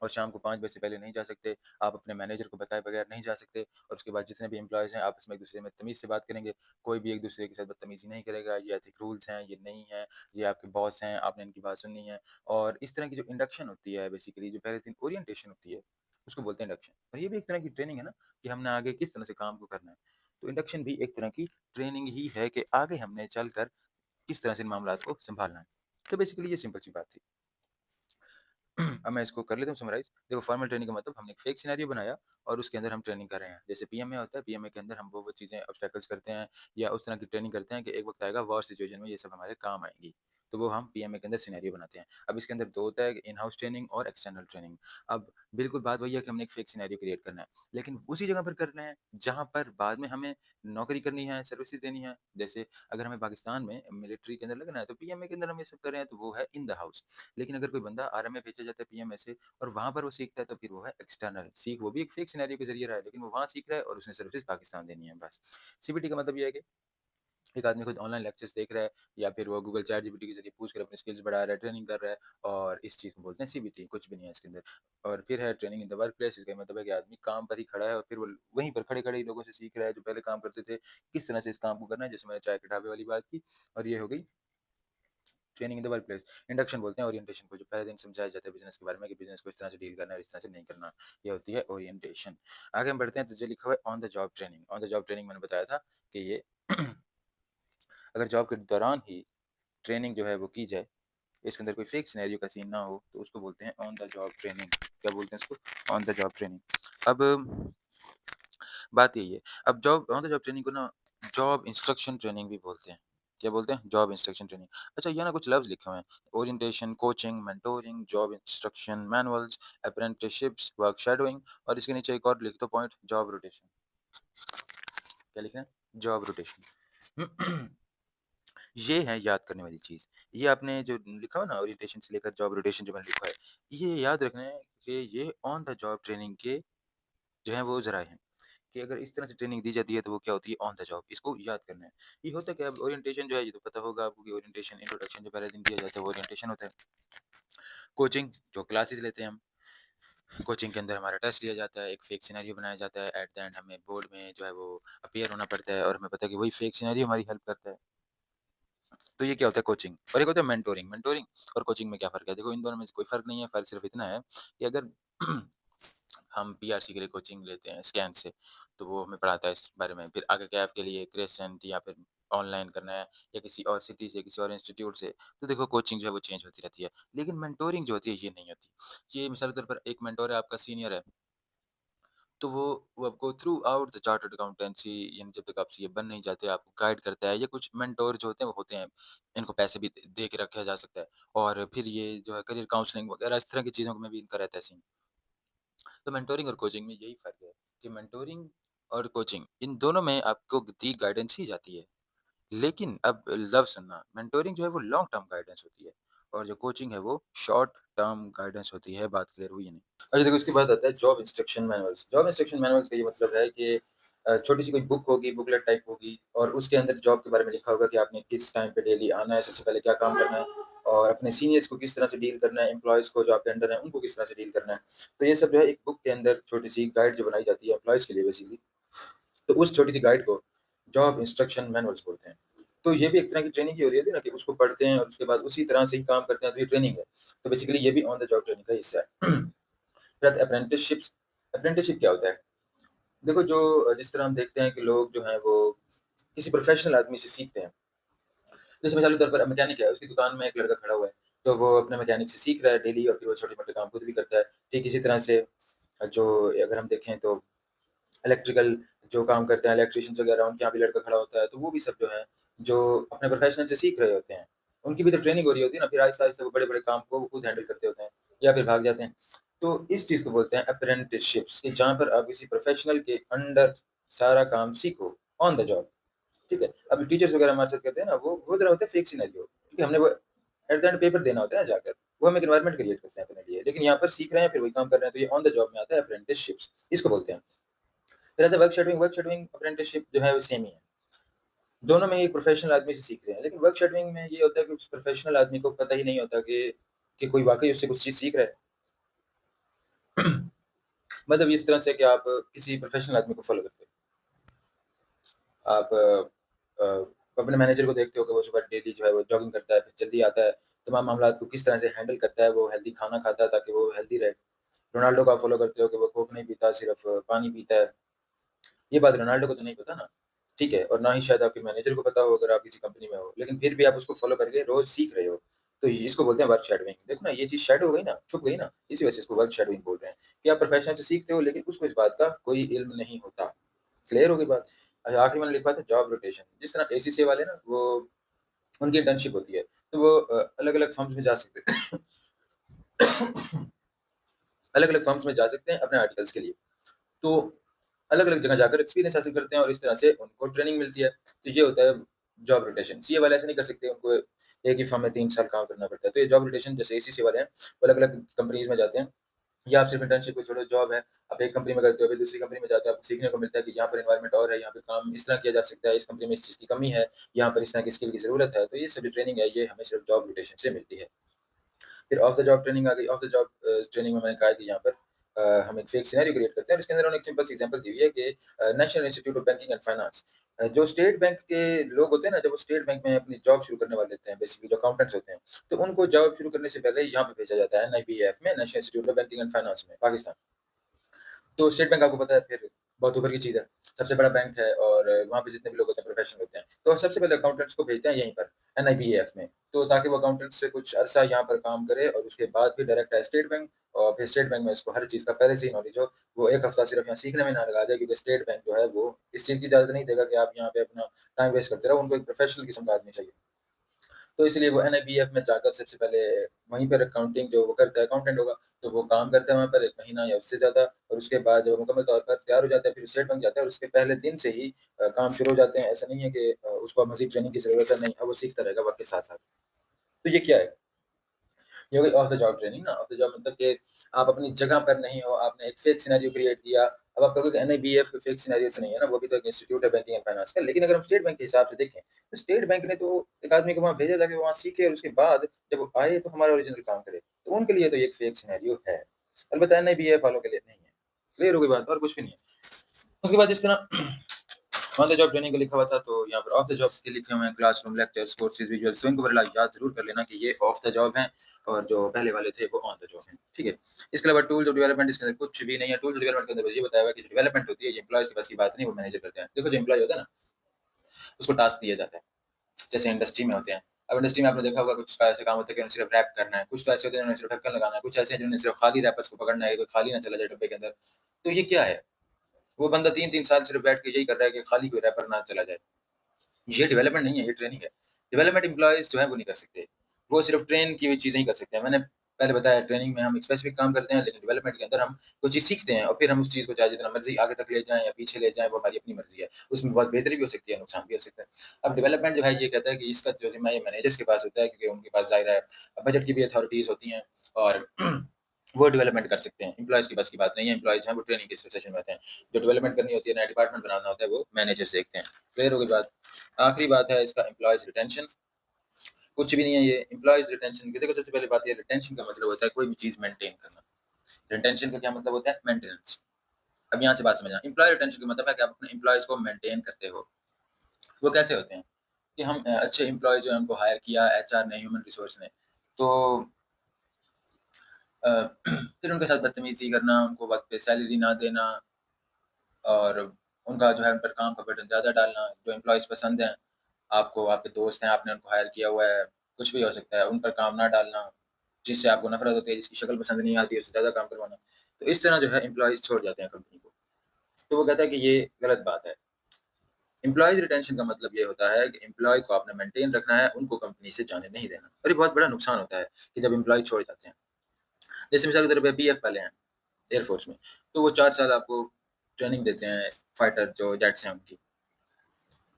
और शाम को 5 बजे से पहले नहीं जा सकते। आप अपने मैनेजर को बताए बगैर नहीं जा सकते और उसके बाद जितने भी एम्प्लॉइज़ हैं आपस में एक-दूसरे में तमीज़ से बात करेंगे। कोई भी एक-दूसरे के साथ बदतमीज़ी नहीं करेगा, ये एथिक रूल्स हैं, ये नहीं है, ये आपके बॉस हैं, आपने इनकी बात सुननी है। और इस तरह की जो इंडक्शन होती है बेसिकली जो पहले दिन ओरिएंटेशन होती है, उसको बोलते हैं इंडक्शन। और ये भी एक तरह की ट्रेनिंग है ना, कि हमने आगे किस तरह से काम को करना है। तो इंडक्शन भी एक तरह की ट्रेनिंग ही है कि आगे हमने चलकर किस तरह से इन मामलात को सँभालना है। तो बेसिकली ये सिंपल सी बात थी। अब मैं इसको कर लेता हूँ समराइज़। देखो फॉर्मल ट्रेनिंग का मतलब हमने एक फेक सिनेरियो बनाया और उसके अंदर हम ट्रेनिंग कर रहे हैं। जैसे पीएमए होता है, पीएमए के अंदर हम वो चीज़ें ऑब्स्टैकल्स करते हैं या उस तरह की ट्रेनिंग करते हैं कि एक वक़्त आएगा वॉर सिचुएशन में ये सब हमारे काम आएँगी। तो वो हम पीएमए के अंदर सिनेरियो बनाते हैं। अब इसके अंदर 2 होता है, इन हाउस ट्रेनिंग और एक्सटर्नल ट्रेनिंग। अब बिल्कुल बात वही है कि हमने एक फेक सिनेरियो क्रिएट करना है, लेकिन उसी जगह पर करना है जहाँ पर बाद में हमें नौकरी करनी है, सर्विसेज़ देनी है। जैसे अगर हमें पाकिस्तान में मिलिट्री के अंदर लगना है तो पीएमए के अंदर हम ये सब कर रहे हैं तो वो है इन द हाउस। लेकिन अगर कोई बंदा आर्मी में भेजा जाता है पीएमए से और वहाँ पर वो सीखता है तो फिर वो है एक्सटर्नल। सीख वो भी एक फेक सिनेरियो के ज़रिए रहा है, लेकिन वो वहाँ सीख रहा है और उसने सर्विसेज़ पाकिस्तान देनी है बस। सीबीटी का मतलब ये है कि एक आदमी खुद ऑनलाइन लेक्चर्स देख रहा है या फिर वो गूगल चैट जीपीटी के ज़रिए पूछ कर अपनी स्किल्स बढ़ा रहा है, ट्रेनिंग कर रहा है और इस चीज़ को बोलते हैं सीबीटी, कुछ भी नहीं है इसके अंदर। और फिर है training in the work place, इसका मतलब है कि आदमी काम पर ही खड़ा है और फिर वो वहीं पर खड़े-खड़े ही लोगों से सीख रहा है जो पहले काम करते थे, किस तरह से इस काम को करना है, जैसे मैंने चाय के ढाबे वाली बात की। और ये हो गई training in the work place. Induction बोलते हैं ओरिएंटेशन को, जो पहले दिन समझाया जाता है बिज़नेस के बारे में कि बिज़नेस को इस तरह से डील करना है और इस तरह से नहीं करना। ये होती है ओरिएंटेशन। आगे हम बढ़ते हैं तो जो लिखा हुआ है on the job training. On the job training मैंने बताया था कि ये अगर जॉब के दौरान ही ट्रेनिंग जो है वो की जाए, इसके अंदर कोई फेक सिनेरियो का सीन ना हो, तो उसको बोलते हैं ऑन द जॉब ट्रेनिंग। क्या बोलते हैं इसको? On the job training. अब बात यही है। अब job on the job training को ना जॉब इंस्ट्रक्शन ट्रेनिंग भी बोलते हैं। क्या बोलते हैं? Job instruction training. अच्छा यहाँ ना कुछ लफ्ज़ लिखे हुए हैं। Orientation, coaching, mentoring, job instruction manuals, apprenticeships, work shadowing और इसके नीचे एक और लिख दो पॉइंट जॉब रोटेशन। क्या लिखना है? Job rotation. ये है याद करने वाली चीज़। ये आपने जो लिखा हो ना ओरिएंटेशन से लेकर जॉब रोटेशन जो मैंने लिखा है, ये याद रखना है कि ये ऑन द जॉब ट्रेनिंग के जो है वो ज़राए हैं। कि अगर इस तरह से ट्रेनिंग दी जाती है तो वो क्या होती है ऑन द जॉब, इसको याद करना है। ये होता क्या है ओरिएंटेशन जो है ये तो पता होगा आपको कि ओरिएंटेशन इंट्रोडक्शन जो पहले दिन दिया जाता है वो ओरिएंटेशन होता है। कोचिंग जो क्लासेस लेते हैं हम, कोचिंग के अंदर हमारा टेस्ट लिया जाता है, एक फेक सिनेरियो बनाया जाता है, एट द एंड हमें बोर्ड में जो है वो अपीयर होना पड़ता है और हमें पता है कि वही फेक सिनेरियो हमारी हेल्प करता है। तो ये क्या होता है कोचिंग और एक होता है मेंटोरिंग। मेंटोरिंग और कोचिंग में क्या फ़र्क है? देखो इन दोनों में कोई फ़र्क नहीं है, फ़र्क सिर्फ़ इतना है कि अगर हम पीआरसी के लिए कोचिंग लेते हैं स्कैन से, तो वो हमें पढ़ाता है इस बारे में। फिर आगे कैफ के लिए क्रेसेंट या फिर ऑनलाइन करना है या किसी और सिटी से, किसी और इंस्टीट्यूट से, तो देखो कोचिंग जो है वो चेंज होती रहती है। लेकिन मेंटोरिंग जो होती है ये नहीं होती। ये मिसाल के तौर पर एक मेंटर है आपका सीनियर है, तो वो आपको through out the chartered accountancy यानी जब तक आप सीए बन नहीं जाते आपको गाइड करता है। या कुछ मेंटोर जो होते हैं वो होते हैं, इनको पैसे भी दे के रखा जा सकता है। और फिर ये जो है करियर काउंसलिंग वगैरह इस तरह की चीज़ों में भी इनका रहता है सीन। तो मेंटोरिंग और कोचिंग में यही फ़र्क है कि मेंटोरिंग और कोचिंग इन दोनों में आपको दी गाइडेंस ही जाती है। लेकिन अब लव सुनना, मेंटोरिंग जो है वो लॉन्ग टर्म गाइडेंस होती है और जो कोचिंग है वो शॉर्ट टर्म गाइडेंस होती है। बात क्लियर हुई या नहीं? अच्छा देखो इसके बाद आता है job instruction manuals. Job instruction manuals का ये मतलब है कि छोटी-सी कोई बुक होगी, बुकलेट टाइप होगी और उसके अंदर जॉब के बारे में लिखा होगा कि आपने किस टाइम पे डेली आना है, सबसे पहले क्या काम करना है और अपने सीनियर्स को किस तरह से डील करना है, एम्प्लॉइज़ को जो आपके अंडर हैं, उनको किस तरह से डील करना है। तो ये सब जो है एक बुक के अंदर छोटी-सी गाइड जो बनाई जाती है एम्प्लॉइज़ के लिए बेसिकली, तो उस छोटी-सी गाइड को जॉब इंस्ट्रक्शन मैनुअल्स बोलते हैं। तो ये भी एक तरह की ट्रेनिंग ही हो रही है ना कि उसको पढ़ते हैं और उसके बाद उसी तरह से ही काम करते हैं, तो ये ट्रेनिंग है। तो बेसिकली ये भी ऑन द जॉब ट्रेनिंग का हिस्सा है। फिर आता है अप्रेंटिसशिप्स। अप्रेंटिसशिप क्या होता है? देखो जो जिस तरह हम देखते हैं कि लोग जो हैं वो किसी प्रोफ़ेशनल आदमी से सीखते हैं। जैसे मिसाल के तौर पर मैकेनिक है, उसकी दुकान में एक लड़का खड़ा हुआ है, तो वो अपने मैकेनिक से सीख रहा है डेली और फिर वो छोटे-मोटे काम खुद भी करता है। ठीक इसी तरह से जो अगर हम देखें तो इलेक्ट्रिकल जो काम करते हैं, इलेक्ट्रीशियंस वगैरह, उनके यहाँ भी लड़का खड़ा होता है, तो वो भी सब जो है, जो अपने प्रोफ़ेशन से सीख रहे होते हैं, उनकी भी तो ट्रेनिंग हो रही होती है ना, फिर आहिस्ता-आहिस्ता वो बड़े-बड़े काम को वो खुद हैंडल करते होते हैं या फिर भाग जाते हैं। तो इस चीज़ को बोलते हैं अप्रेंटिसशिप्स कि जहाँ पर आप किसी प्रोफ़ेशनल के अंडर सारा काम सीखो, ऑन द जॉब, ठीक है? अभी टीचर्स वगैरह हमारे साथ करते हैं ना, वो ज़रा होता है फेक सिनेरियो, क्योंकि हमने वो एट द एंड पेपर देना होता है ना जाकर, वो हम एक एनवायरनमेंट क्रिएट करते हैं अपने लिए, लेकिन यहाँ पर सीख रहे हैं, फिर वही काम कर रहे हैं, तो ये ऑन द जॉब में आता है अप्रेंटिसशिप्स, इसको बोलते हैं। फिर आता है वर्क शेडोइंग अप्रेंटिसशिप जो है वो सेम ही है। दोनों में एक प्रोफेशनल आदमी से सीख रहे हैं, लेकिन वर्क शेडोइंग में ये होता है कि उस प्रोफेशनल आदमी को पता ही नहीं होता कि कोई वाक़ई उससे कुछ चीज़ सीख रहा है। मतलब इस तरह से कि आप किसी प्रोफेशनल आदमी को फ़ॉलो करते हो। आप अपने मैनेजर को देखते हो कि वो सुबह डेली जो है वो जॉगिंग करता है, फिर जल्दी आता है, तमाम मामलात को किस तरह से हैंडल करता है, वो हेल्दी खाना खाता है ताकि वो हेल्दी रहे। रोनाल्डो को आप फ़ॉलो करते हो कि वो कोक नहीं पीता, सिर्फ़ पानी पीता है। ये बात रोनाल्डो को तो नहीं पता ना, ठीक है? और ना ही शायद आपके मैनेजर को पता हो अगर आप किसी कंपनी में हो, लेकिन फिर भी आप उसको फ़ॉलो करके रोज़ सीख रहे हो। तो इसको बोलते हैं वर्क शैडोइंग। देखो ना, ये चीज़ शैडो हो गई ना, छुप गई ना, इसी वजह से इसको वर्क शैडोइंग बोल रहे हैं कि आप प्रोफ़ेशन से सीखते हो लेकिन उसको इस बात का कोई इल्म नहीं होता। क्लियर हो गई बात? अच्छा, आखिरी मैंने लिखा था जॉब रोटेशन। जिस तरह एसीसी वाले ना वो उनकी इंटर्नशिप होती है, तो वो अलग-अलग फर्म्स में जा सकते हैं। अलग-अलग फर्म्स में जा सकते हैं अपने आर्टिकल्स के लिए। तो अलग-अलग जगह जाकर एक्सपीरियंस हासिल करते हैं और इस तरह से उनको ट्रेनिंग मिलती है। तो ये होता है जॉब रोटेशन। सीए वाले ऐसा नहीं कर सकते, उनको एक ही फर्म में 3 साल काम करना पड़ता है। तो ये जॉब रोटेशन जैसे एसीसी वाले हैं, वो अलग-अलग कंपनीज़ में जाते हैं। या आप सिर्फ इंटर्नशिप को छोड़ो, जॉब है, आप एक कंपनी में करते हो, फिर दूसरी कंपनी में जाते हो, आपको सीखने को मिलता है कि यहाँ पर एनवायरनमेंट और है, यहाँ पे काम इस तरह किया जा सकता है, इस कंपनी में इस चीज़ की कमी है, यहाँ पर इस तरह की स्किल की ज़रूरत है। तो ये सभी ट्रेनिंग है, ये हमें सिर्फ जॉब रोटेशन से मिलती है। फिर ऑफ द जॉब ट्रेनिंग आ गई। ऑफ द जॉब ट्रेनिंग में मैंने कहा कि यहाँ पर हम एक फेक सिनेरियो क्रिएट करते हैं और इसके अंदर उन्होंने एक सिंपल सी एग्जांपल दी हुई है कि national institute of banking and finance, जो स्टेट बैंक के लोग होते हैं ना, जब वो स्टेट बैंक में अपनी जॉब शुरू करने वाले होते हैं, बेसिकली जो अकाउंटेंट्स होते हैं, तो उनको जॉब शुरू करने से पहले यहाँ पे भेजा जाता है एनआईबीएफ में, national institute of banking and finance में, पाकिस्तान। तो स्टेट बैंक आपको पता है फिर बहुत ऊपर की चीज़ है। सबसे बड़ा बैंक है और वहाँ पे जितने भी लोग होते हैं प्रोफेशनल होते हैं। तो सबसे पहले अकाउंटेंट्स को भेजते हैं यहीं पर एनआईबीएफ में। तो ताकि वो अकाउंटेंट्स से कुछ अरसा यहाँ पर काम करे और उसके बाद फिर डायरेक्ट आए स्टेट बैंक और फिर स्टेट बैंक में इसको हर चीज़ का पहले से ही नॉलेज हो। वो 1 हफ्ता सिर्फ यहाँ सीखने में ना लगा दे, क्योंकि स्टेट बैंक जो है वो इस चीज़ की इजाज़त नहीं देगा कि आप यहाँ पे अपना टाइम वेस्ट करते रहो। उनको एक प्रोफेशनल किस्म का आदमी चाहिए। तो इसलिए वो एनआईबीएफ में जाकर सबसे पहले वहीं पर अकाउंटिंग जो वो करता है, अकाउंटेंट होगा, तो वो काम करता है वहाँ पर 1 महीना या उससे ज़्यादा और उसके बाद जब वो मुकम्मल तौर पर तैयार हो जाता है, फिर स्टेट बन जाता है और उसके पहले दिन से ही काम शुरू हो जाते हैं। ऐसा नहीं है कि उसको अब मज़ीद ट्रेनिंग की ज़रूरत है, नहीं, अब वो सीखता रहेगा वक़्त के साथ-साथ। तो ये क्या है? ये हो गई ऑफ द जॉब ट्रेनिंग ना। ऑफ द जॉब मतलब कि आप अपनी जगह पर नहीं हो, आपने एक फेक सिनेरियो क्रिएट किया। अब आप कहोगे कि एनआईबीएफ कोई फेक सिनेरियो तो नहीं है ना, वो भी तो एक इंस्टीट्यूट है बैंकिंग एंड फाइनेंस का। लेकिन अगर हम स्टेट बैंक के हिसाब से देखें, तो स्टेट बैंक ने तो एक आदमी को वहाँ भेजा ताकि वो वहाँ सीखे और उसके बाद जब वो आए तो हमारा ओरिजिनल काम करे। तो उनके लिए तो ये एक फेक सिनेरियो है। अलबत्ता एनआईबीएफ वालों के लिए नहीं है। क्लियर हो गई बात, और कुछ भी नहीं है। उसके बाद जिस तरह ऑन द जॉब ट्रेनिंग का लिखा हुआ था, तो यहाँ पर ऑफ द जॉब के लिखे हुए हैं क्लासरूम लेक्चर्स, कोर्सेज़, विजुअल्स, तो इनको बड़ा याद ज़रूर कर लेना कि ये ऑफ द जॉब हैं और जो पहले वाले थे वो ऑन द जॉब हैं, ठीक है? इसके अलावा टूल्स ऑफ डेवलपमेंट इसके अंदर कुछ भी नहीं है। टूल्स ऑफ डेवलपमेंट के अंदर बस ये बताया हुआ है कि जो डेवलपमेंट होती है ये एम्प्लॉइज़ के बस की बात नहीं, वो मैनेजर करते हैं। देखो जो एम्प्लॉयी होता है ना, उसको टास्क दिया जाता है, जैसे इंडस्ट्री में होते हैं। अब इंडस्ट्री में आपने देखा होगा कुछ का ऐसा काम होता है कि उन्हें सिर्फ रैप करना है, कुछ तो ऐसे होते हैं जिन्होंने सिर्फ ढक्कन लगाना है, कुछ ऐसे हैं जिन्होंने सिर्फ खाली रैपर्स को पकड़ना है, कोई खाली ना चला जाए डब्बे के अंदर। तो ये क्या है? वो बंदा 3-3 साल सिर्फ बैठ के यही कर रहा है कि खाली कोई रैपर ना चला जाए। ये डेवलपमेंट नहीं है, ये ट्रेनिंग है। डेवलपमेंट एम्प्लॉइज़ जो हैं वो नहीं कर सकते। वो सिर्फ़ ट्रेन की हुई चीज़ें ही कर सकते हैं। मैंने पहले बताया ट्रेनिंग में हम एक स्पेसिफ़िक काम करते हैं, लेकिन डेवलपमेंट के अंदर हम कोई चीज़ सीखते हैं और फिर हम उस चीज़ को चाहे जितना मर्ज़ी आगे तक ले जाएँ या पीछे ले जाएँ, वो हमारी अपनी मर्ज़ी है। उसमें बहुत बेहतरी भी हो सकती है, नुकसान भी हो सकता है। अब डेवलपमेंट जो है ये कहता है कि इसका जो ज़िम्मा ये मैनेजर्स के पास होता है, क्योंकि उनके पास ज़ाहिर है बजट की भी अथॉरिटीज़ होती हैं और वो डेवलपमेंट कर सकते हैं। एम्प्लॉइज़ की बस की बात नहीं है, एम्प्लॉइज़ हैं वो ट्रेनिंग के सेशन में आते हैं। जो डेवलपमेंट करनी होती है, नया डिपार्टमेंट बनाना होता है, वो मैनेजर्स देखते हैं। क्लियर हो गई बात? आखिरी बात है इसका एम्प्लॉइज़ रिटेंशन। कुछ भी नहीं है ये एम्प्लॉइज़ रिटेंशन की। देखो सबसे पहली बात ये, रिटेंशन का मतलब होता है कोई भी चीज़ मेंटेन करना। रिटेंशन का क्या मतलब होता है? मेंटेनेंस। अब यहाँ से बात समझना। एम्प्लॉयी रिटेंशन का मतलब है कि आप अपने एम्प्लॉइज़ को मेंटेन करते हो। वो कैसे होते हैं? कि हम अच्छे एम्प्लॉयी जो है उनको हायर किया एचआर ने, ह्यूमन रिसोर्स ने, तो अ, फिर उनके साथ बदतमीज़ी करना, उनको वक़्त पे सैलरी ना देना और उनका जो है उन पर काम का बर्डन ज़्यादा डालना। जो एम्प्लॉइज़ पसंद हैं आपको, आपके दोस्त हैं, आपने उनको हायर किया हुआ है, कुछ भी हो सकता है, उन पर काम ना डालना, जिससे आपको नफ़रत होती है, जिसकी शक्ल पसंद नहीं आती है, उससे ज़्यादा काम करवाना। तो इस तरह जो है एम्प्लॉइज़ छोड़ जाते हैं कंपनी को। तो वो कहता है कि ये गलत बात है। एम्प्लॉइज़ रिटेंशन का मतलब ये होता है कि एम्प्लॉयी को आपने मेंटेन रखना है, उनको कंपनी से जाने नहीं देना। और ये बहुत बड़ा नुकसान होता है कि जब एम्प्लॉयी छोड़ जाते हैं। जैसे मिसाल के तौर पे बीएफ वाले हैं एयर फ़ोर्स में, तो वो 4 साल आपको ट्रेनिंग देते हैं फाइटर जो जेट्स हैं उनकी।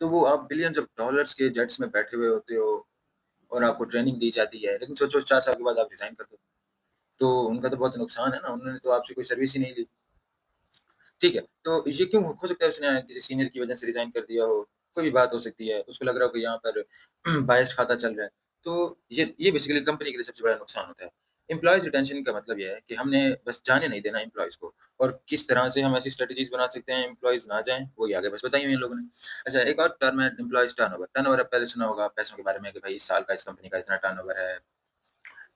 तो वो आप बिलियंस ऑफ डॉलर्स के जेट्स में बैठे हुए होते हो और आपको ट्रेनिंग दी जाती है, लेकिन सोचो 4 साल के बाद आप रिज़ाइन कर दो, तो उनका तो बहुत नुकसान है ना, उन्होंने तो आपसे कोई सर्विस ही नहीं ली। ठीक है, तो ये क्यों हो सकता है उसने किसी सीनियर की वजह से रिज़ाइन कर दिया हो, कोई भी बात हो सकती है, उसको लग रहा हो कि यहाँ पर बायस्ड खाता चल रहा है। तो ये बेसिकली कंपनी के लिए सबसे बड़ा नुकसान होता है। एम्प्लॉइज़ रिटेंशन का मतलब ये है कि हमने बस जाने नहीं देना एम्प्लॉइज़ को और किस तरह से हम ऐसी स्ट्रैटेजीज़ बना सकते हैं एम्प्लॉइज़ ना जाएँ, वो ही आगे बस बताई हुई इन लोगों ने। अच्छा एक और टर्म है एम्प्लॉइज़ टर्नओवर। टर्नओवर आप पहले सुना होगा पैसों के बारे में कि भाई इस साल का इस कंपनी का इतना टर्नओवर है,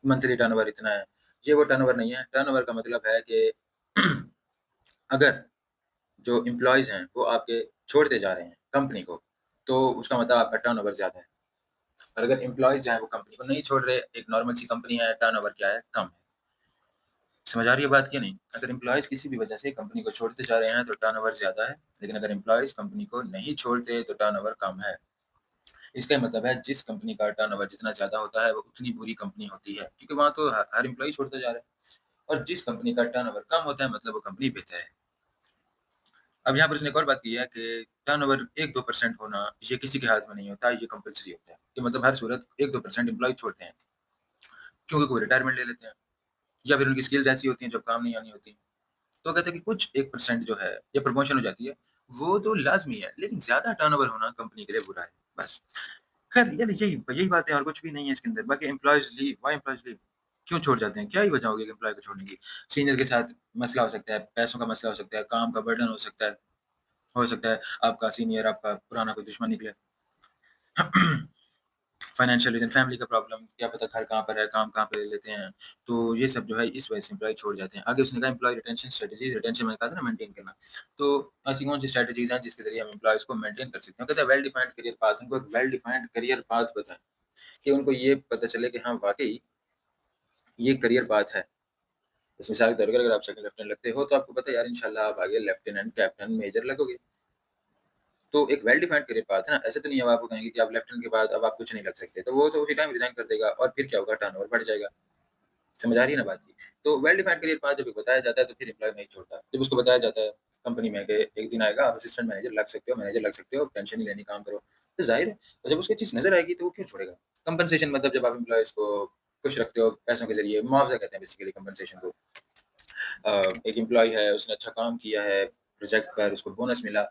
मंथली टर्नओवर इतना है। ये वो टर्नओवर नहीं है, टर्नओवर का मतलब है कि अगर जो एम्प्लॉइज़ हैं, वो आपके छोड़ते जा रहे हैं कंपनी को, तो उसका मतलब आपका टर्नओवर ज़्यादा है। और अगर एम्प्लॉइज़ जो हैं, वो कंपनी को नहीं छोड़ रहे, एक नॉर्मल सी कंपनी है, टर्नओवर क्या है? कम है। समझ आ रही है बात कि नहीं? अगर एम्प्लॉइज़ किसी भी वजह से कंपनी को छोड़ते जा रहे हैं, तो टर्नओवर ज़्यादा है, लेकिन अगर एम्प्लॉइज़ कंपनी को नहीं छोड़ते, तो टर्नओवर कम है। इसका ये मतलब है, जिस कंपनी का टर्नओवर जितना ज़्यादा होता है, वो उतनी बुरी कंपनी होती है, क्योंकि वहाँ तो ह हर एम्प्लॉयी छोड़ता जा रहा है और जिस कंपनी का टर्नओवर कम होता है, मतलब वो कंपनी बेहतर है। अब यहाँ पर उसने एक और बात की है कि टर्नओवर 1-2% होना, ये किसी के हाथ में नहीं होता, ये कंपल्सरी होता है। कि मतलब हर सूरत 1-2% एम्प्लॉयी छोड़ते हैं, क्योंकि वो रिटायरमेंट ले लेते हैं या फिर उनकी स्किल्स ऐसी होती हैं जो काम नहीं आनी होती। तो कहते हैं कि कुछ 1% जो है या प्रमोशन हो जाती है, वो तो लाज़मी है, लेकिन ज़्यादा टर्नओवर होना कंपनी के लिए बुरा है, बस। खैर यार यही यही बात है और कुछ भी नहीं है इसके अंदर। बाकी employees leave, why employees leave? क्यों छोड़ जाते हैं? क्या ही वजह होगी एक एम्प्लॉयी को छोड़ने की? सीनियर के साथ मसला हो सकता है, पैसों का मसला हो सकता है, काम का बर्डन हो सकता है आपका सीनियर आपका पुराना कोई दुश्मन निकले। फाइनेंशियल रीज़न, फैमिली का प्रॉब्लम, क्या पता घर कहाँ पर है, काम कहाँ पे लेते हैं। तो ये सब जो है इस वजह से एम्प्लॉयी छोड़ जाते हैं। आगे उसने कहा एम्प्लॉयी रिटेंशन स्ट्रेटजीज़, रिटेंशन मैंने कहा था ना मेंटेन करना। तो ऐसी कौन-सी स्ट्रेटजीज़ हैं जिसके ज़रिए हम एम्प्लॉइज़ को मेंटेन कर सकते हैं? कहता है वेल डिफाइंड करियर पाथ, उनको एक वेल डिफाइंड करियर पाथ बताएँ कि उनको ये पता चले कि हाँ, वाक़ई ये करियर पाथ है। जैसे मिसाल के तौर पर अगर आप सेकंड लेफ्टिनेंट लगते हो तो आपको पता है यार इंशाल्लाह आप आगे लेफ्टिनेंट, कैप्टन, मेजर लगोगे। तो एक वेल डिफाइंड करियर पाथ है ना, ऐसे तो नहीं है अब आपको कहेंगे कि आप लेफ्टिनेंट के बाद अब आप कुछ नहीं लग सकते, तो वो तो उसी टाइम रिज़ाइन कर देगा और फिर क्या होगा टर्नओवर बढ़ जाएगा। समझ आ रही है ना बात की? तो वेल डिफाइंड करियर पाथ जब बताया जाता है तो फिर एम्प्लॉयी नहीं छोड़ता। जब उसको बताया जाता है कंपनी में कि एक दिन आएगा आप असिस्टेंट मैनेजर लग सकते हो, मैनेजर लग सकते हो, टेंशन नहीं लेनी काम करो। तो ज़ाहिर है और जब उसको ये चीज़ नज़र आएगी तो वो क्यों छोड़ेगा? कंपनसेशन मतलब जब आप एम्प्लॉइज़ को खुश रखते हो पैसों के ज़रिए, मुआवज़ा कहते हैं बेसिकली कंपनसेशन को। एक एम्प्लॉयी है, उसने अच्छा काम किया है प्रोजेक्ट पर, उसको बोनस मिला,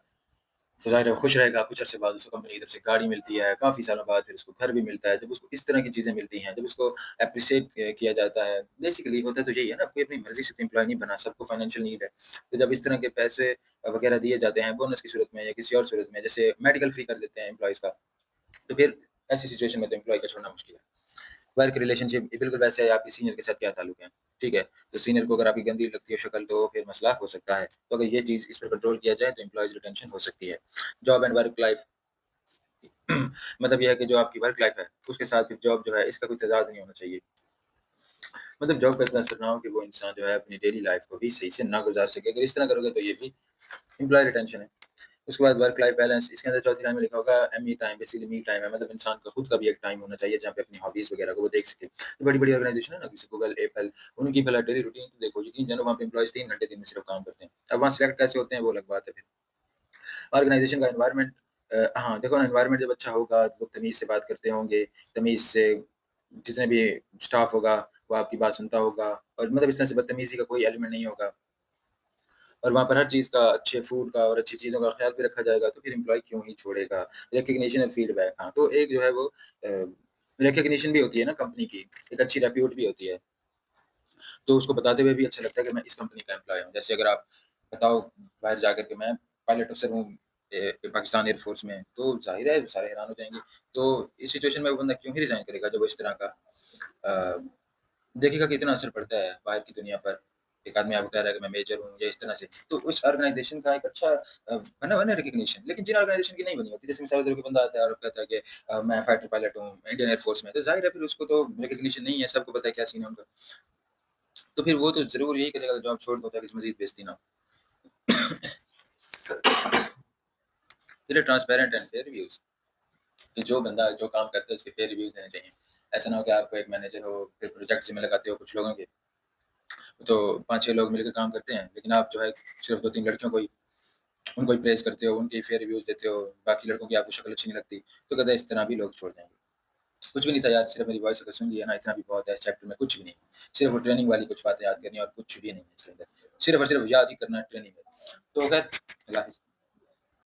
तो ज़ाहिर है वो खुश रहेगा, कुछ अरसे बाद उसको कंपनी की तरफ से गाड़ी मिलती है, काफ़ी सालों बाद फिर उसको घर भी मिलता है। जब उसको इस तरह की चीज़ें मिलती हैं, जब उसको एप्रिशिएट किया जाता है, बेसिकली होता तो यही है ना, कोई अपनी मर्ज़ी से तो एम्प्लॉयी नहीं बना, सबको फाइनेंशियल नीड है। तो जब इस तरह के पैसे वगैरह दिए जाते हैं बोनस की सूरत में या किसी और सूरत में, जैसे मेडिकल फ्री कर देते हैं एम्प्लॉइज़ का, तो फिर ऐसी सिचुएशन में तो एम्प्लॉयी का छोड़ना मुश्किल है। वर्क रिलेशनशिप ये बिल्कुल वैसे है आपके सीनियर के साथ क्या ताल्लुक है, ठीक है? तो सीनियर को अगर आपकी गंदी लगती है शक्ल तो फिर मसला हो सकता है। तो अगर ये चीज़ इस पे कंट्रोल किया जाए तो एम्प्लॉइज़ रिटेंशन हो सकती है। जॉब एंड वर्क लाइफ मतलब ये है कि जो आपकी वर्क लाइफ है, उसके साथ फिर जॉब जो है इसका कोई तज़ाद नहीं होना चाहिए। मतलब जॉब का इतना असर ना हो कि वो इंसान जो है अपनी डेली लाइफ को भी सही से ना गुज़ार सके। अगर इस तरह करोगे तो ये भी एम्प्लॉयी रिटेंशन है। उसके बाद वर्क लाइफ बैलेंस इसके अंदर चौथी लाइन में लिखा होगा me time basically me time है मतलब इंसान का खुद का भी एक टाइम होना चाहिए जहाँ पे अपनी हॉबीज वगैरह को वो देख सके। तो बड़ी-बड़ी ऑर्गेनाइजेशन है ना जैसे गूगल, एप्पल उनकी भला डेली रूटीन तो देखो यकीन जानो वहाँ पे एम्प्लॉइज़ 3 घंटे दिन में सिर्फ काम करते हैं। अब वहाँ सिलेक्ट कैसे होते हैं वो अलग बात है फिर। ऑर्गेनाइजेशन का एनवायरनमेंट हाँ, देखो ना एनवायरनमेंट जब अच्छा होगा तो लोग तमीज़ से बात करते होंगे, तमीज़ से जितने भी स्टाफ होगा वो आपकी बात सुनता होगा और मतलब इस तरह से बदतमीज़ी का कोई एलिमेंट नहीं होगा। और वहाँ पर हर चीज़ का अच्छे फूड का और अच्छी चीज़ों का ख़्याल भी रखा जाएगा, तो फिर एम्प्लॉयी क्यों ही छोड़ेगा? रिकॉग्निशन एंड फीडबैक हाँ, तो एक जो है वो रिकॉग्निशन भी होती है ना कंपनी की, एक अच्छी रेप्यूट भी होती है। तो उसको बताते हुए भी अच्छा लगता है कि मैं इस कंपनी का एम्प्लॉयी हूँ। जैसे अगर आप बताओ बाहर जाकर के मैं पायलट अफ़सर हूँ पाकिस्तान एयर फ़ोर्स में, तो ज़ाहिर है सारे हैरान हो जाएँगे। तो इस सिचुएशन में वो बंदा क्यों ही रिज़ाइन करेगा जब वो इस तरह का अ, देखेगा कितना असर पड़ता है बाहर की दुनिया पर। एक आदमी आपको कह रहा है कि मैं मेजर हूँ या इस तरह से। तो उस ऑर्गनाइज़ेशन का एक अच्छा बना हुआ है ना रिकॉग्निशन। लेकिन जिन ऑर्गनाइज़ेशन की नहीं बनी होती, जैसे मिसाल के तौर पे कोई बंदा आता है और कहता है कि मैं फाइटर पायलट हूँ, इंडियन एयर फ़ोर्स में, तो ज़ाहिर है फिर उसको तो रिकॉग्निशन नहीं है, सबको पता है क्या सीन है उनका। तो फिर वो तो ज़रूर यही करेगा कि जॉब छोड़ दो ताकि मज़ीद बेइज़्ज़ती ना हो। इसलिए ट्रांसपेरेंट एंड फेयर रिव्यूज़ कि जो बंदा जो काम करता है उसके फेयर रिव्यूज़ देने चाहिए। ऐसा ना हो कि आपको एक मैनेजर हो, फिर प्रोजेक्ट ज़िम्मे लगाते हो कुछ लोगों के, तो 5-6 लोग मिलकर काम करते हैं, लेकिन आप जो है सिर्फ़ 2-3 लड़कियों को ही उनको ही प्रेज़ करते हो, उनके ही फेयर रिव्यूज़ देते हो, बाकी लड़कों की आपको शक्ल अच्छी नहीं लगती, तो कहते हैं इस तरह भी लोग छोड़ जाएँगे। कुछ भी नहीं था यार, सिर्फ़ मेरी वॉइस अगर सुन लिया ना, इतना भी बहुत है, इस चैप्टर में कुछ भी नहीं। सिर्फ़ वो ट्रेनिंग वाली कुछ बातें याद करनी है और कुछ भी नहीं है इसके अंदर। सिर्फ़ और सिर्फ़ याद ही करना है ट्रेनिंग है। तो ख़ैर अल्लाह हाफ़िज़।